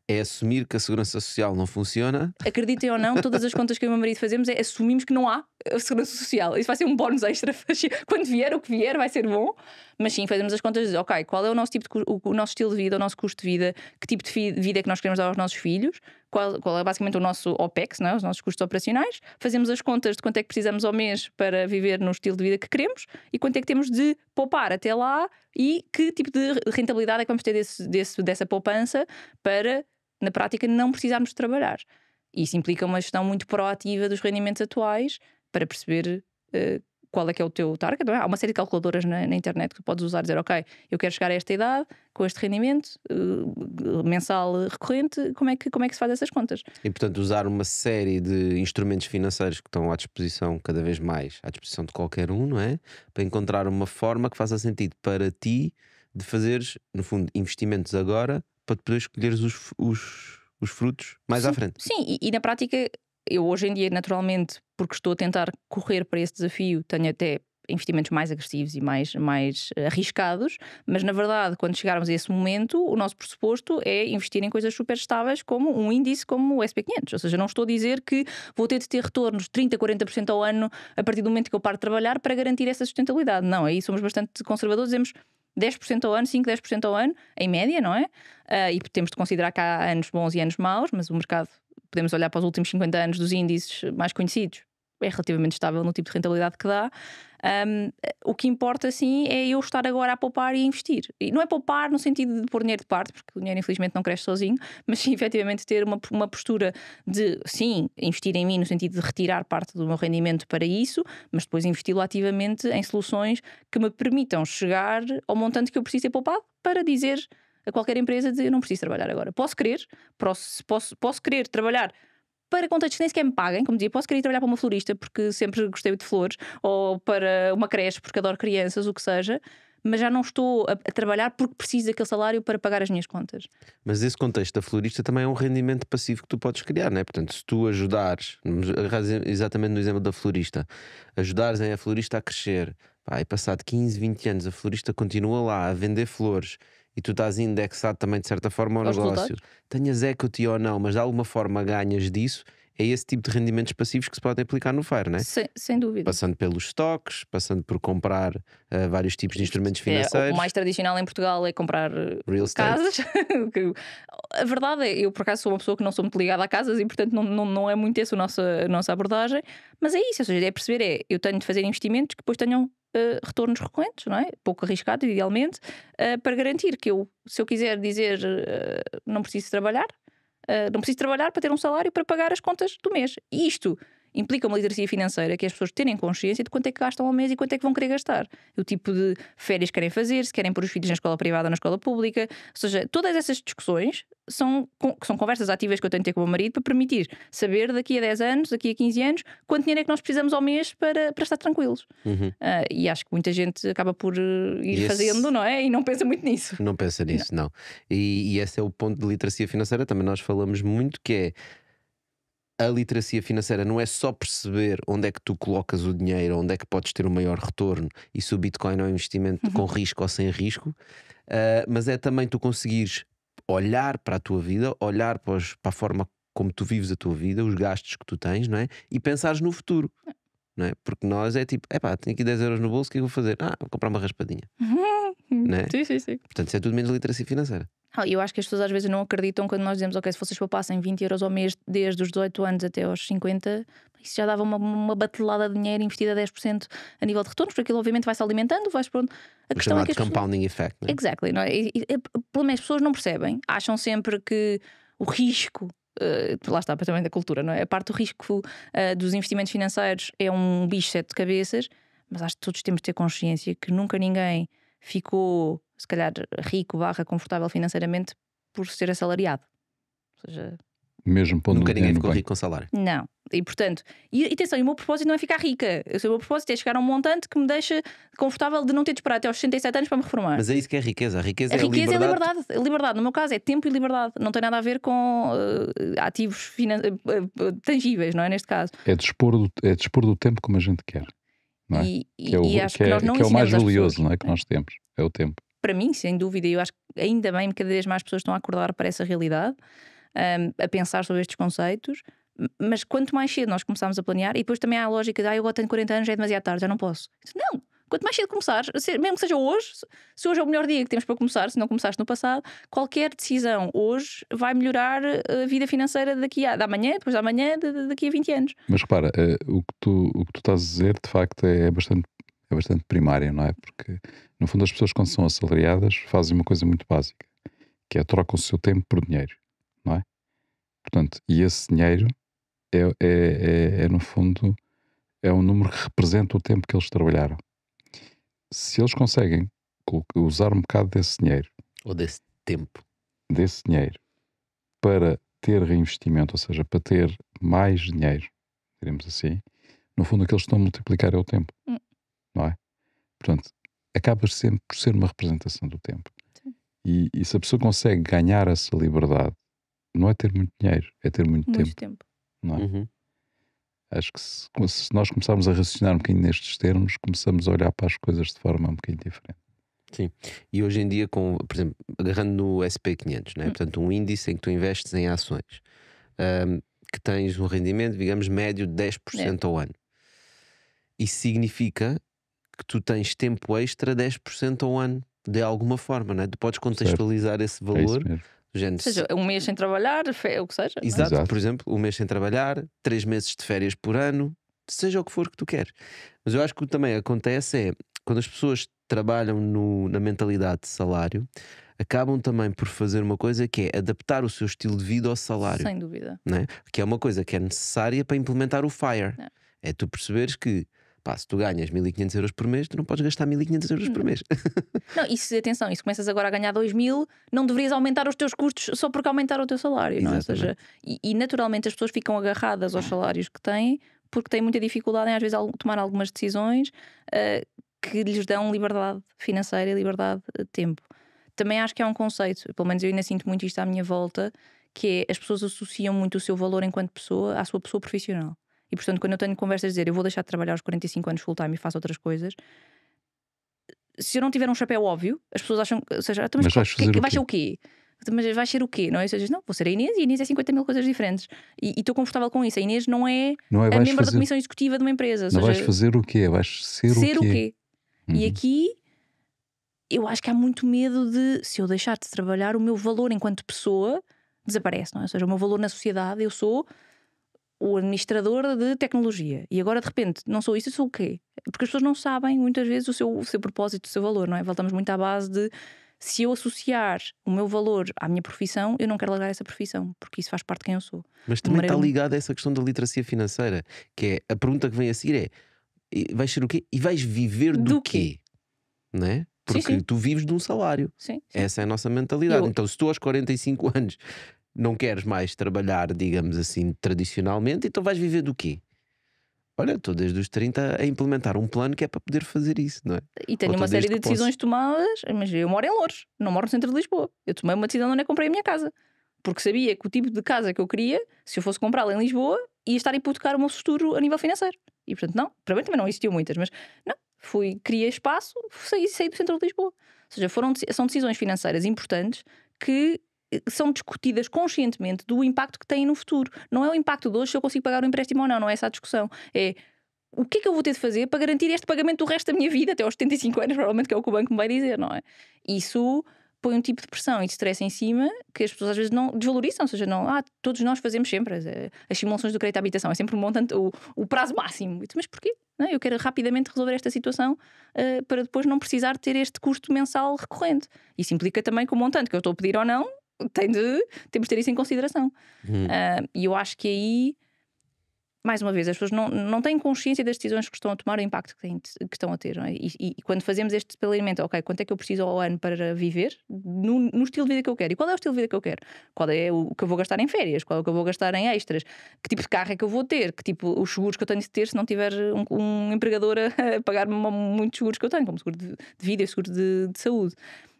é assumir que a segurança social não funciona. Acreditem ou não, todas as contas que eu e o meu marido fazemos assumimos que não há a segurança social. Isso vai ser um bónus extra. Quando vier o que vier vai ser bom. Mas sim, fazemos as contas de ok, qual é o nosso tipo o nosso estilo de vida, o nosso custo de vida, que tipo de vida é que nós queremos dar aos nossos filhos, qual é basicamente o nosso OPEX, não é? Os nossos custos operacionais. Fazemos as contas de quanto é que precisamos ao mês para viver no estilo de vida que queremos e quanto é que temos de poupar até lá e que tipo de rentabilidade é que vamos ter dessa poupança para, na prática, não precisarmos de trabalhar. Isso implica uma gestão muito proativa dos rendimentos atuais para perceber qual é que é o teu target, não é? Há uma série de calculadoras na internet que tu podes usar, dizer ok, eu quero chegar a esta idade com este rendimento mensal recorrente, como é que se faz essas contas? E portanto usar uma série de instrumentos financeiros que estão à disposição cada vez mais, à disposição de qualquer um, não é? Para encontrar uma forma que faça sentido para ti de fazeres, no fundo, investimentos agora para te poder escolheres os frutos mais à frente. Sim, e na prática eu hoje em dia, naturalmente, porque estou a tentar correr para esse desafio, tenho até investimentos mais agressivos e mais arriscados, mas na verdade, quando chegarmos a esse momento, o nosso pressuposto é investir em coisas super estáveis como um índice como o SP500. Ou seja, não estou a dizer que vou ter de ter retornos de 30%, 40% ao ano a partir do momento que eu paro de trabalhar para garantir essa sustentabilidade. Não, aí somos bastante conservadores, dizemos 10% ao ano, 5%, 10% ao ano, em média, não é? E temos de considerar que há anos bons e anos maus, mas o mercado, podemos olhar para os últimos 50 anos dos índices mais conhecidos, é relativamente estável no tipo de rentabilidade que dá. O que importa, sim, é eu estar agora a poupar e investir. E não é poupar no sentido de pôr dinheiro de parte, porque o dinheiro infelizmente não cresce sozinho, mas sim, efetivamente, ter uma postura de, sim, investir em mim no sentido de retirar parte do meu rendimento para isso, mas depois investi-lo ativamente em soluções que me permitam chegar ao montante que eu preciso ter poupado para dizer a qualquer empresa de eu não preciso trabalhar agora. Posso querer trabalhar para contextos que nem sequer me paguem, como dizia, posso querer ir trabalhar para uma florista porque sempre gostei de flores, ou para uma creche porque adoro crianças, o que seja, mas já não estou a trabalhar porque preciso daquele salário para pagar as minhas contas. Mas esse contexto da florista também é um rendimento passivo que tu podes criar, não é? Portanto, se tu ajudares, exatamente no exemplo da florista, ajudares a florista a crescer, e passado 15, 20 anos a florista continua lá a vender flores e tu estás indexado também de certa forma ao negócio, tenhas equity ou não, mas de alguma forma ganhas disso, é esse tipo de rendimentos passivos que se podem aplicar no FIRE, não é? Sem dúvida. Passando pelos estoques, passando por comprar vários tipos de instrumentos financeiros. O mais tradicional em Portugal é comprar casas. A verdade é, eu por acaso sou uma pessoa que não sou muito ligada a casas e portanto não é muito essa a nossa abordagem, mas é isso, ou seja, é perceber, eu tenho de fazer investimentos que depois tenham retornos recorrentes, não é? Pouco arriscado, idealmente, para garantir que se eu quiser dizer não preciso trabalhar para ter um salário para pagar as contas do mês. E isto implica uma literacia financeira, que é as pessoas terem consciência de quanto é que gastam ao mês e quanto é que vão querer gastar. O tipo de férias que querem fazer, se querem pôr os filhos na escola privada ou na escola pública. Ou seja, todas essas discussões são conversas ativas que eu tenho de ter com o meu marido para permitir saber daqui a 10 anos, daqui a 15 anos, quanto dinheiro é que nós precisamos ao mês para estar tranquilos. E acho que muita gente acaba por ir fazendo, não é? E não pensa muito nisso. Não pensa nisso, não. E esse é o ponto de literacia financeira. Também nós falamos muito que é a literacia financeira não é só perceber onde é que tu colocas o dinheiro, onde é que podes ter um maior retorno e se o Bitcoin é um investimento com risco ou sem risco, mas é também tu conseguires olhar para a tua vida, olhar para a forma como tu vives a tua vida, os gastos que tu tens, não é? E pensares no futuro, não é? Porque nós é tipo, tenho aqui 10 euros no bolso, o que é que eu vou fazer? Vou comprar uma raspadinha. Não é? Sim. Portanto, isso é tudo menos literacia financeira. Eu acho que as pessoas às vezes não acreditam quando nós dizemos, ok, se vocês poupassem 20 euros ao mês desde os 18 anos até aos 50, isso já dava uma batelada de dinheiro investida a 10% a nível de retornos, porque aquilo obviamente vai-se alimentando, vais pronto. A questão é que compounding effect, não é? Exactly, não é? O problema é que as pessoas não percebem, acham sempre que o risco, lá está, também da cultura, não é? A parte do risco dos investimentos financeiros é um bicho de 7 cabeças, mas acho que todos temos de ter consciência que nunca ninguém ficou, se calhar, rico / confortável financeiramente por ser assalariado. Ou seja, mesmo nunca ninguém ficou rico com salário. Não. E portanto, e atenção, o meu propósito não é ficar rica. O meu propósito é chegar a um montante que me deixa confortável de não ter de esperar até aos 67 anos para me reformar. Mas é isso que é a riqueza. A riqueza é a liberdade. A liberdade, no meu caso, é tempo e liberdade. Não tem nada a ver com ativos tangíveis, não é? Neste caso. É dispor do tempo como a gente quer. Não é? E acho que nós não é o mais valioso, pessoas, não é? Que nós temos. É o tempo. Para mim, sem dúvida, eu acho que ainda bem que cada vez mais pessoas estão a acordar para essa realidade, a pensar sobre estes conceitos. Mas quanto mais cedo nós começarmos a planear, e depois também há a lógica de eu agora tenho 40 anos, já é demasiado tarde, já não posso. Não, quanto mais cedo começares, mesmo que seja hoje, se hoje é o melhor dia que temos para começar, se não começaste no passado, qualquer decisão hoje vai melhorar a vida financeira da manhã, depois da manhã, daqui a 20 anos. Mas repara, o que tu estás a dizer de facto é bastante primário, não é? Porque no fundo as pessoas, quando são assalariadas, fazem uma coisa muito básica, que é trocam o seu tempo por dinheiro, não é? Portanto, e esse dinheiro é no fundo é um número que representa o tempo que eles trabalharam. Se eles conseguem usar um bocado desse dinheiro ou desse dinheiro para ter reinvestimento, ou seja, para ter mais dinheiro, diremos assim, no fundo o que eles estão a multiplicar é o tempo, não é? Portanto, acabas sempre por ser uma representação do tempo. E se a pessoa consegue ganhar essa liberdade, não é ter muito dinheiro, é ter muito tempo. Não é? Acho que se nós começarmos a raciocinar um bocadinho nestes termos, começamos a olhar para as coisas de forma um bocadinho diferente. Sim, e hoje em dia, por exemplo, agarrando no SP500, né? Portanto, um índice em que tu investes em ações, que tens um rendimento, digamos, médio de 10% ao ano. Isso significa que tu tens tempo extra 10% ao ano, de alguma forma, não é? Tu podes contextualizar esse valor. Ou seja, um mês sem trabalhar, o que seja. Exato, por exemplo, um mês sem trabalhar, 3 meses de férias por ano, seja o que for que tu queres. Mas eu acho que o que também acontece é quando as pessoas trabalham na mentalidade de salário, acabam também por fazer uma coisa que é adaptar o seu estilo de vida ao salário. Sem dúvida. Não é? Que é uma coisa que é necessária para implementar o FIRE. É tu perceberes que, pá, se tu ganhas 1500 euros por mês, tu não podes gastar 1500 euros por mês. Não, e se, atenção, e se começas agora a ganhar 2000, não deverias aumentar os teus custos só porque aumentar o teu salário, não é? Ou seja, e naturalmente as pessoas ficam agarradas aos salários que têm porque têm muita dificuldade em às vezes tomar algumas decisões que lhes dão liberdade financeira e liberdade de tempo. Também acho que é um conceito, pelo menos eu ainda sinto muito isto à minha volta, que é as pessoas associam muito o seu valor enquanto pessoa à sua pessoa profissional. E portanto, quando eu tenho conversas a dizer eu vou deixar de trabalhar aos 45 anos full time e faço outras coisas, se eu não tiver um chapéu óbvio, as pessoas acham, ou seja, mas vai ser o quê? Mas vai ser o quê? Não é? Ou seja, não, vou ser a Inês e a Inês é 50 mil coisas diferentes. E estou confortável com isso. A Inês não é a membro da comissão executiva de uma empresa. Não vais fazer o quê? Vais ser o quê? E aqui eu acho que há muito medo de, se eu deixar de trabalhar, o meu valor enquanto pessoa desaparece, não é? Ou seja, o meu valor na sociedade, eu sou o administrador de tecnologia e agora de repente não sou isso, eu sou o quê? Porque as pessoas não sabem muitas vezes o seu propósito, o seu valor, não é? Voltamos muito à base de, se eu associar o meu valor à minha profissão, eu não quero largar essa profissão, porque isso faz parte de quem eu sou. Mas também está ligado a essa questão da literacia financeira, que é a pergunta que vem a seguir é: vais ser o quê? E vais viver do quê? Não é? Porque tu vives de um salário. Sim. Essa é a nossa mentalidade. Então, se tu aos 45 anos não queres mais trabalhar, digamos assim, tradicionalmente, então vais viver do quê? Olha, estou desde os 30 a implementar um plano que é para poder fazer isso, não é? E tenho uma série de decisões tomadas. Mas eu moro em Loures, não moro no centro de Lisboa. Eu tomei uma decisão onde é que comprei a minha casa, porque sabia que o tipo de casa que eu queria, se eu fosse comprá-la em Lisboa, ia estar a hipotecar o meu futuro a nível financeiro. E portanto, não, para mim também não existiam muitas, mas não, criei espaço, saí do centro de Lisboa. Ou seja, são decisões financeiras importantes que são discutidas conscientemente do impacto que têm no futuro. Não é o impacto de hoje se eu consigo pagar o empréstimo ou não, não é essa a discussão. É o que é que eu vou ter de fazer para garantir este pagamento do resto da minha vida, até aos 75 anos, provavelmente, que é o que o banco me vai dizer, não é? Isso põe um tipo de pressão e de stress em cima que as pessoas às vezes não desvalorizam, ou seja, não, todos nós fazemos sempre as simulações do crédito à habitação, é sempre um montante, o prazo máximo. Mas porquê? Não, eu quero rapidamente resolver esta situação para depois não precisar ter este custo mensal recorrente. Isso implica também que o montante que eu estou a pedir ou não, temos de ter isso em consideração. E eu acho que aí, mais uma vez, as pessoas não têm consciência das decisões que estão a tomar, o impacto que estão a ter, não é? E quando fazemos este planeamento, ok, quanto é que eu preciso ao ano para viver no estilo de vida que eu quero? E qual é o estilo de vida que eu quero? Qual é o que eu vou gastar em férias? Qual é o que eu vou gastar em extras? Que tipo de carro é que eu vou ter? Que tipo, os seguros que eu tenho de ter se não tiver um empregador a pagar-me muitos seguros que eu tenho, como seguro de vida e seguro de saúde?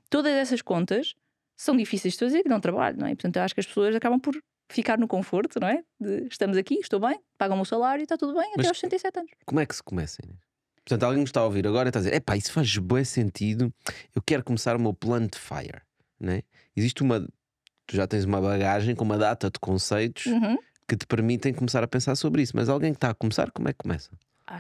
Todas essas contas são difíceis de fazer e dão trabalho, não é? Portanto, eu acho que as pessoas acabam por ficar no conforto, não é? Estamos aqui, estou bem, pagam o salário e está tudo bem. Mas até aos 67 anos. Como é que se começa, Inês? Portanto, alguém que está a ouvir agora está a dizer: epá, isso faz bué sentido, eu quero começar o meu plano de FIRE, não é? Existe tu já tens uma bagagem com uma data de conceitos que te permitem começar a pensar sobre isso, mas alguém que está a começar, como é que começa?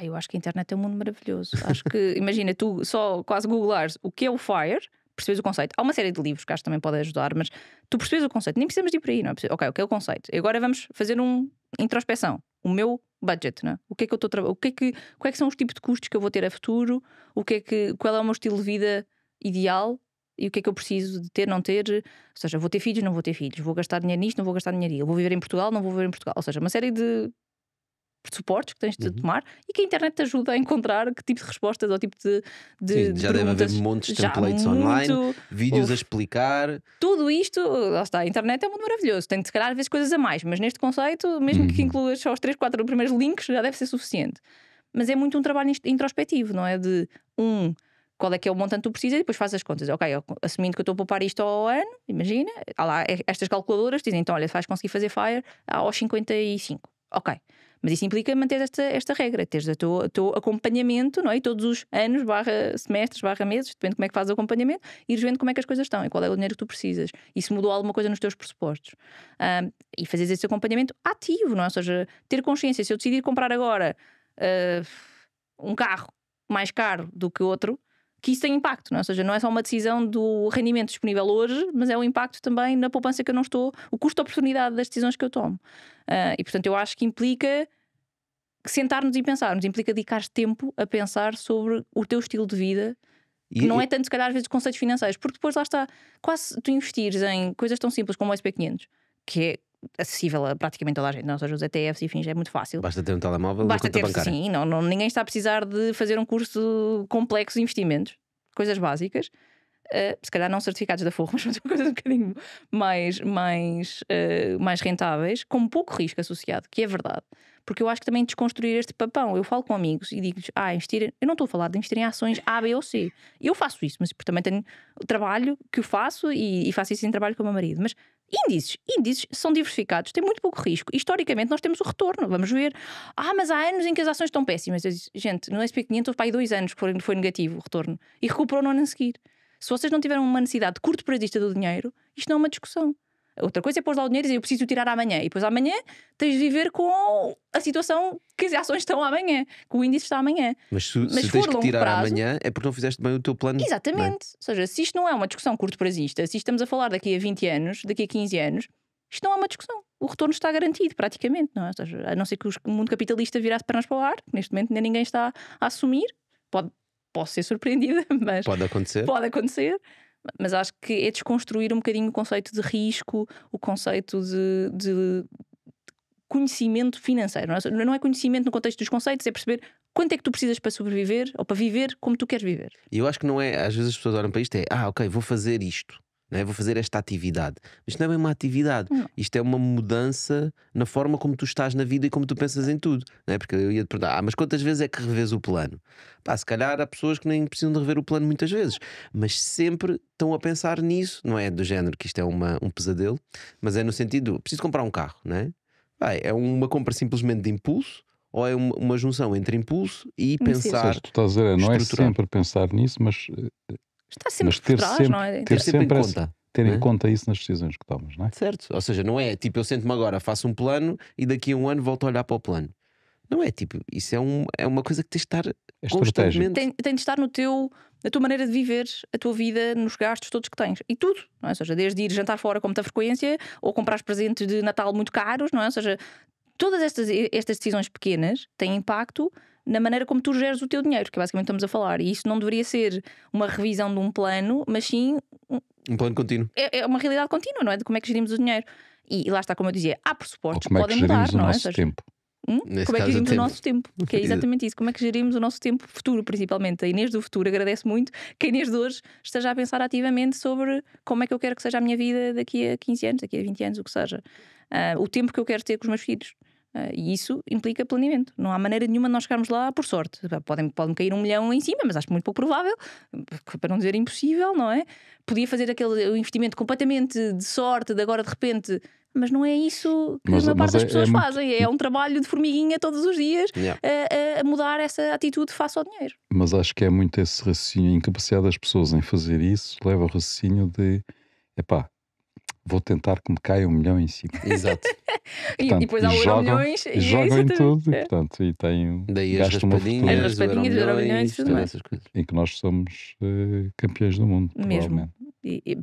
Eu acho que a internet é um mundo maravilhoso. Acho que, imagina, tu só quase googlares o que é o FIRE, percebes o conceito. Há uma série de livros que acho que também podem ajudar, mas tu percebes o conceito, nem precisamos de ir por aí, não é? Ok, o que é o conceito? E agora vamos fazer uma introspeção. O meu budget, não é? O que é que eu estou quais é que são os tipos de custos que eu vou ter a futuro? Qual é o meu estilo de vida ideal? E o que é que eu preciso de ter, não ter? Ou seja, vou ter filhos, não vou ter filhos? Vou gastar dinheiro nisto, não vou gastar dinheiro nisto? Vou viver em Portugal, não vou viver em Portugal? Ou seja, uma série de suportes que tens de tomar e que a internet te ajuda a encontrar que tipo de respostas ou tipo de Sim, já deve haver montes de templates online, vídeos a explicar. Tudo isto, lá está, a internet é um mundo maravilhoso. Tem de se calhar às vezes coisas a mais, mas neste conceito, mesmo que incluas só os 3, 4 primeiros links, já deve ser suficiente. Mas é muito um trabalho introspectivo, não é? Qual é que é o montante que tu precisas e depois fazes as contas. Ok, assumindo que eu estou a poupar isto ao ano, imagina, há lá estas calculadoras dizem, então olha, vais conseguir fazer FIRE aos 55. Ok. Mas isso implica manter esta regra, teres o teu acompanhamento, não é? E todos os anos, semestres, meses, depende de como é que fazes o acompanhamento, ires vendo como é que as coisas estão e qual é o dinheiro que tu precisas. E se mudou alguma coisa nos teus pressupostos. E fazeres esse acompanhamento ativo, não é? Ou seja, ter consciência, se eu decidir comprar agora um carro mais caro do que outro, que isso tem impacto, não é? Ou seja, não é só uma decisão do rendimento disponível hoje, mas é um impacto também na poupança que eu não estou, o custo-oportunidade das decisões que eu tomo. E portanto eu acho que implica sentar-nos e pensarmos implica dedicar tempo a pensar sobre o teu estilo de vida. Que não é tanto, se calhar, às vezes, conceitos financeiros, porque depois lá está, quase tu investires em coisas tão simples como o SP500, que é acessível a praticamente toda a gente, não seja os ETFs e fins, é muito fácil. Basta ter um telemóvel, basta ter, bancária. Sim, ninguém está a precisar de fazer um curso complexo de investimentos, coisas básicas. Se calhar não certificados da Forro, mas coisas um bocadinho mais rentáveis, com pouco risco associado, que é verdade. Porque eu acho que também desconstruir este papão. Eu falo com amigos e digo-lhes: investir. Eu não estou a falar de investir em ações A, B ou C. Eu faço isso, mas também tenho o trabalho que eu faço e faço isso em trabalho com o meu marido. Mas índices são diversificados, têm muito pouco risco. Historicamente, nós temos o retorno. Vamos ver. Mas há anos em que as ações estão péssimas. Gente, no SP500 houve para aí 2 anos que foi negativo o retorno e recuperou no ano a seguir. Se vocês não tiverem uma necessidade de curto prazista do dinheiro, isto não é uma discussão. Outra coisa é pôr lá o dinheiro e dizer: eu preciso tirar amanhã. E depois amanhã tens de viver com a situação que as ações estão amanhã, que o índice está amanhã. Mas se tens que tirar amanhã é porque não fizeste bem o teu plano. Exatamente. Não é? Ou seja, se isto não é uma discussão curto prazista, se estamos a falar daqui a 20 anos, daqui a 15 anos, isto não é uma discussão. O retorno está garantido, praticamente. Não é? Ou seja, a não ser que o mundo capitalista virasse pernas para o ar, que neste momento ainda ninguém está a assumir. Posso ser surpreendida, mas pode acontecer. Mas acho que é desconstruir um bocadinho o conceito de risco, o conceito de conhecimento financeiro. Não é conhecimento no contexto dos conceitos, é perceber quanto é que tu precisas para sobreviver ou para viver como tu queres viver. E eu acho que não é, às vezes as pessoas olham para isto ok, vou fazer isto. Vou fazer esta atividade. Mas isto não é bem uma atividade. Não. Isto é uma mudança na forma como tu estás na vida e como tu pensas em tudo. Porque eu ia te perguntar: mas quantas vezes é que revês o plano? Se calhar há pessoas que nem precisam de rever o plano muitas vezes, mas sempre estão a pensar nisso. Não é do género que isto é um pesadelo, mas é no sentido: preciso comprar um carro, não é? É uma compra simplesmente de impulso, ou é uma junção entre impulso e pensar. Tu estás a dizer, não é sempre pensar nisso, mas está sempre ter por trás, sempre, não é? ter sempre em conta. Ter em conta isso nas decisões que tomas, não é? Certo. Ou seja, não é tipo eu sento-me agora, faço um plano e daqui a um ano volto a olhar para o plano. Não é tipo, isso é uma coisa que tens de estar constantemente. Tem de estar na tua maneira de viver a tua vida, nos gastos todos que tens. E tudo, não é? Ou seja, desde ir jantar fora com muita frequência ou comprar presentes de Natal muito caros, não é? Ou seja, todas estas decisões pequenas têm impacto na maneira como tu geres o teu dinheiro, que basicamente estamos a falar. E isso não deveria ser uma revisão de um plano, mas sim um plano contínuo. É uma realidade contínua, não é? De como é que gerimos o dinheiro. E lá está, como eu dizia, há pressupostos que podem mudar, não é? Nosso tempo. Como é que gerimos o nosso tempo? Que é exatamente isso. Como é que gerimos o nosso tempo futuro, principalmente. A Inês do futuro agradece muito que a Inês de hoje esteja a pensar ativamente sobre como é que eu quero que seja a minha vida daqui a 15 anos, daqui a 20 anos, o que seja. O tempo que eu quero ter com os meus filhos. E isso implica planeamento. Não há maneira nenhuma de nós chegarmos lá por sorte. Pode cair 1 milhão em cima, mas acho muito pouco provável, para não dizer impossível, não é? Podia fazer aquele investimento completamente de sorte, de agora de repente, mas não é isso que a maior parte das pessoas fazem. É um trabalho de formiguinha todos os dias a mudar essa atitude face ao dinheiro. Mas acho que é muito esse raciocínio, a incapacidade das pessoas em fazer isso leva ao raciocínio de vou tentar que me caia 1 milhão em cima. Exato. Portanto, e depois há o Euromilhões e jogam em tudo. E, portanto, e tem daí as raspadinhas, os Euromilhões, tudo mais. Em que nós somos campeões do mundo, mesmo.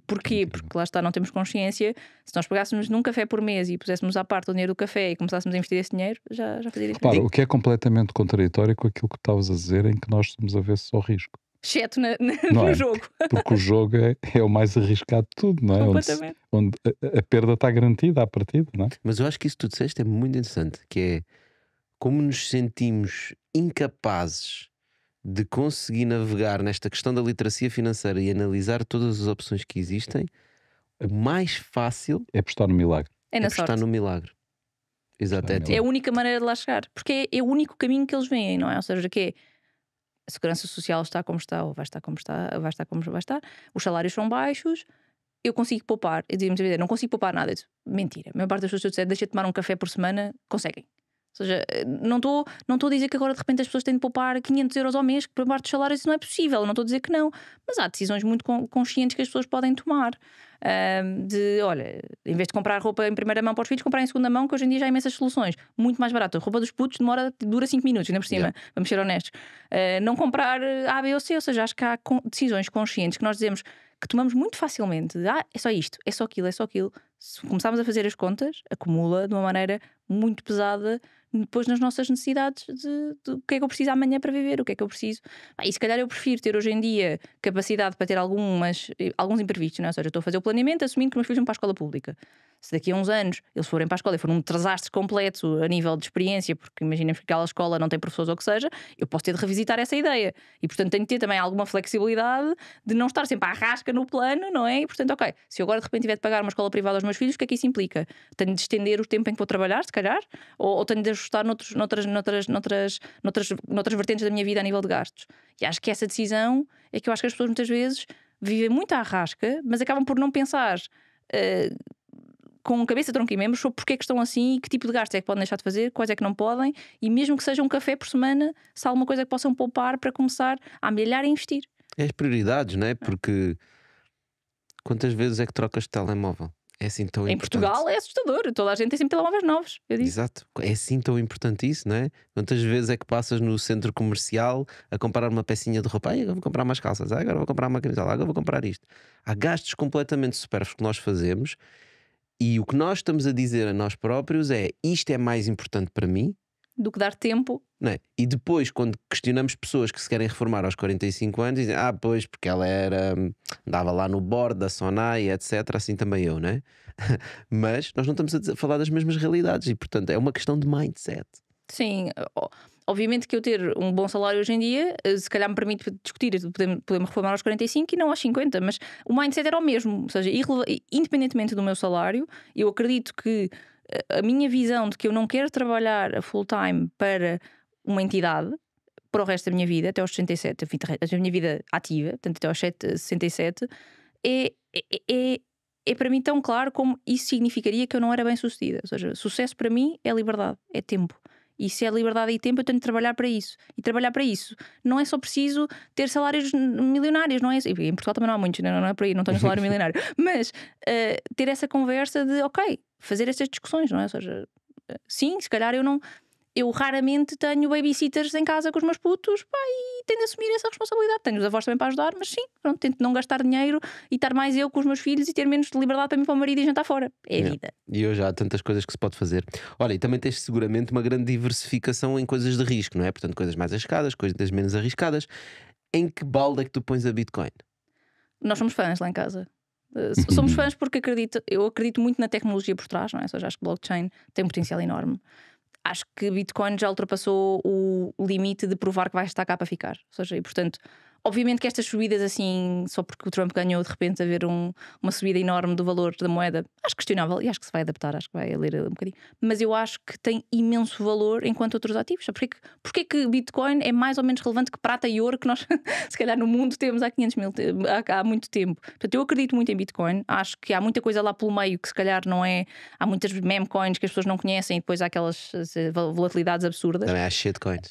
Porquê? Porque lá está, não temos consciência. Se nós pegássemos num café por mês e puséssemos à parte o dinheiro do café e começássemos a investir esse dinheiro, já fazia diferença. Repara, o que é completamente contraditório com aquilo que estavas a dizer, em que nós somos avessos ao risco. Exceto no jogo. Porque o jogo é o mais arriscado de tudo, não é? Completamente. Onde a perda está garantida à partida, não é? Mas eu acho que isso que tu disseste é muito interessante, que é como nos sentimos incapazes de conseguir navegar nesta questão da literacia financeira e analisar todas as opções que existem. O mais fácil é apostar no milagre. É na apostar sorte. no milagre. Exato. É a única maneira de lá chegar. Porque é o único caminho que eles veem, não é? Ou seja, que é a segurança social está como está, ou vai estar como está, vai estar como vai estar, os salários são baixos, eu consigo poupar. Eu dizia, não consigo poupar nada. Mentira. A maior parte das pessoas, se eu disser, deixa de tomar um café por semana, conseguem. Ou seja, não estou a dizer que agora de repente as pessoas têm de poupar 500 euros ao mês, que por parte dos salários isso não é possível, não estou a dizer que não, mas há decisões muito conscientes que as pessoas podem tomar, olha, em vez de comprar roupa em primeira mão para os filhos, comprar em segunda mão, que hoje em dia já há imensas soluções, muito mais barato. A roupa dos putos dura 5 minutos, ainda por cima, vamos ser honestos. Não comprar A, B ou C, ou seja, acho que há decisões conscientes que nós dizemos que tomamos muito facilmente, é só isto, é só aquilo, é só aquilo. Se começarmos a fazer as contas, acumula de uma maneira muito pesada depois nas nossas necessidades de o que é que eu preciso amanhã para viver, o que é que eu preciso. E se calhar eu prefiro ter hoje em dia capacidade para ter alguns imprevistos, não é? Ou seja, eu estou a fazer o planeamento assumindo que os meus filhos vão para a escola pública. Se daqui a uns anos eles forem para a escola e for um desastre completo a nível de experiência, porque imaginemos que aquela escola não tem professores ou o que seja, eu posso ter de revisitar essa ideia. E portanto tenho de ter também alguma flexibilidade de não estar sempre à rasca no plano, não é? E portanto, ok, se eu agora de repente tiver de pagar uma escola privada aos meus filhos, o que é que isso implica? Tenho de estender o tempo em que vou trabalhar, se calhar, ou tenho de ajustar noutras vertentes da minha vida a nível de gastos. E acho que essa decisão é que eu acho que as pessoas muitas vezes vivem muito à rasca, mas acabam por não pensar com cabeça, tronco e membros sobre porque é que estão assim e que tipo de gastos é que podem deixar de fazer, quais é que não podem, e mesmo que seja um café por semana, se há alguma coisa que possam poupar para começar a amelhar e investir. É as prioridades, não é? Porque quantas vezes é que trocas de telemóvel? É assim tão em importante. Portugal é assustador, toda a gente tem sempre telemóveis novos. Exato, é assim tão importante isso, não é? Quantas vezes é que passas no centro comercial a comprar uma pecinha de roupa? Agora vou comprar umas calças, agora vou comprar uma camisola, agora vou comprar isto. Há gastos completamente supérfluos que nós fazemos, e o que nós estamos a dizer a nós próprios é: isto é mais importante para mim do que dar tempo. Não é? E depois, quando questionamos pessoas que se querem reformar aos 45 anos, dizem: pois, porque ela andava lá no board da Sonai, etc. Assim também eu, não é? Mas nós não estamos a falar das mesmas realidades e, portanto, é uma questão de mindset. Sim, obviamente que eu ter um bom salário hoje em dia, se calhar me permite discutir, poder-me reformar aos 45 e não aos 50, mas o mindset era o mesmo. Ou seja, independentemente do meu salário, eu acredito que a minha visão de que eu não quero trabalhar a full time para uma entidade para o resto da minha vida, até aos 67, a minha vida ativa, portanto até aos 67, é para mim tão claro como isso significaria que eu não era bem sucedida. Ou seja, sucesso para mim é liberdade, é tempo. E se é liberdade e tempo, eu tenho de trabalhar para isso. E trabalhar para isso não é só preciso ter salários milionários, não é? Em Portugal também não há muitos, não é por aí, não tenho um salário milionário. Mas ter essa conversa de, ok, fazer estas discussões, não é? Ou seja, sim, se calhar eu raramente tenho babysitters em casa com os meus putos, pá, e tenho de assumir essa responsabilidade. Tenho os avós também para ajudar, mas sim, pronto, tento não gastar dinheiro e estar mais eu com os meus filhos e ter menos de liberdade para mim, para o marido e jantar fora. É a vida. E hoje há tantas coisas que se pode fazer. Olha, e também tens seguramente uma grande diversificação em coisas de risco, não é? Portanto, coisas mais arriscadas, coisas menos arriscadas. Em que balde é que tu pões a Bitcoin? Nós somos fãs lá em casa. Somos fãs porque eu acredito muito na tecnologia por trás, não é? Ou seja, acho que blockchain tem um potencial enorme. Acho que Bitcoin já ultrapassou o limite de provar que vai estar cá para ficar. Ou seja, e portanto, obviamente que estas subidas assim, só porque o Trump ganhou, de repente haver uma subida enorme do valor da moeda, acho questionável, e acho que se vai adaptar, acho que vai ler um bocadinho. Mas eu acho que tem imenso valor enquanto outros ativos. Porquê que Bitcoin é mais ou menos relevante que prata e ouro que nós, se calhar no mundo, temos há muito tempo? Portanto, eu acredito muito em Bitcoin. Acho que há muita coisa lá pelo meio que se calhar não é. Há muitas meme coins que as pessoas não conhecem e depois há aquelas volatilidades absurdas. Também há shitcoins.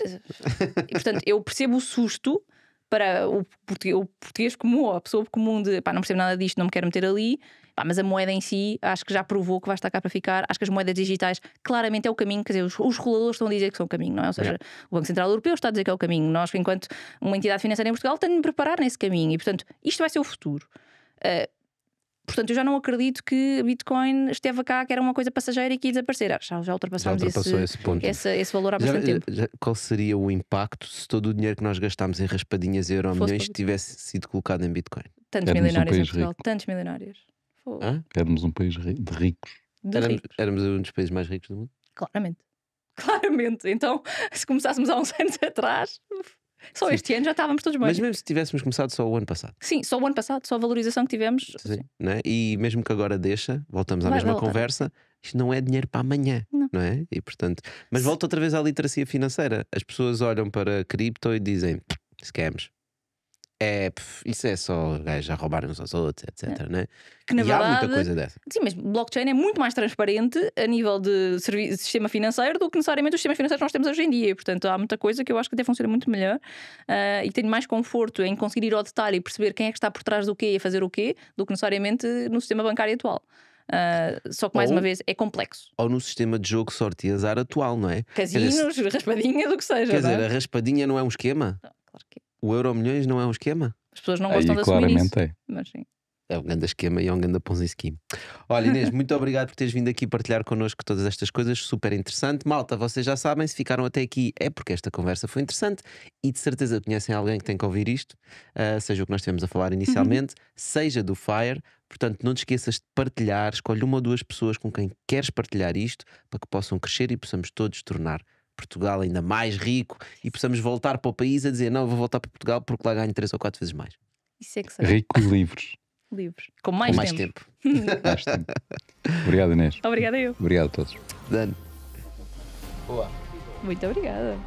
E portanto, eu percebo o susto para o português comum ou a pessoa comum de não percebo nada disto, não me quero meter ali, mas a moeda em si acho que já provou que vai estar cá para ficar. Acho que as moedas digitais claramente é o caminho, quer dizer, os reguladores estão a dizer que são o caminho, não é? Ou seja, o Banco Central Europeu está a dizer que é o caminho. Nós, enquanto uma entidade financeira em Portugal, temos de preparar nesse caminho e portanto isto vai ser o futuro. Portanto, eu já não acredito que Bitcoin esteve cá, que era uma coisa passageira e que ia desaparecer. Já ultrapassámos esse ponto. Esse valor há bastante tempo. Qual seria o impacto se todo o dinheiro que nós gastámos em raspadinhas e euro-milhões tivesse sido colocado em Bitcoin? Tantos milionários em Portugal. Tantos milionários. Éramos um país de ricos. Éramos um dos países mais ricos do mundo? Claramente. Então, se começássemos há uns anos atrás... Só este ano já estávamos todos bem. Mas mesmo se tivéssemos começado só o ano passado. Sim, só o ano passado, só a valorização que tivemos. Sim. Não é? E mesmo que agora voltamos à mesma conversa, isto não é dinheiro para amanhã, não é? E portanto, mas volta outra vez à literacia financeira. As pessoas olham para cripto e dizem scams. Isso é só gajos a roubarem uns aos outros, etc. Não é? Que na verdade, há muita coisa dessa. Sim, mas blockchain é muito mais transparente a nível de sistema financeiro do que necessariamente os sistemas financeiros que nós temos hoje em dia. E, portanto, há muita coisa que eu acho que até funciona muito melhor e tenho mais conforto em conseguir ir ao detalhe e perceber quem é que está por trás do quê e a fazer o quê do que necessariamente no sistema bancário atual. Só que mais uma vez é complexo. Ou no sistema de jogo sorte e azar atual, não é? Casinos, raspadinha, do que seja. Quer dizer, a raspadinha não é um esquema? Não, claro que é. O euro-milhões não é um esquema? As pessoas não gostam de assumir isso. É. Mas sim. É um grande esquema e é um grande Ponzi scheme. Olha, Inês, muito obrigado por teres vindo aqui partilhar connosco todas estas coisas, super interessante. Malta, vocês já sabem, se ficaram até aqui é porque esta conversa foi interessante e de certeza conhecem alguém que tem que ouvir isto, seja o que nós estivemos a falar inicialmente, seja do FIRE. Portanto, não te esqueças de partilhar, escolhe 1 ou 2 pessoas com quem queres partilhar isto para que possam crescer e possamos todos tornar Portugal ainda mais rico e possamos voltar para o país a dizer: não, eu vou voltar para Portugal porque lá ganho 3 ou 4 vezes mais. Isso é que será. Rico e livres. Livres. Com mais tempo. Mais tempo. Obrigado, Inês. Obrigada eu. Obrigado a todos. Dano. Muito obrigada.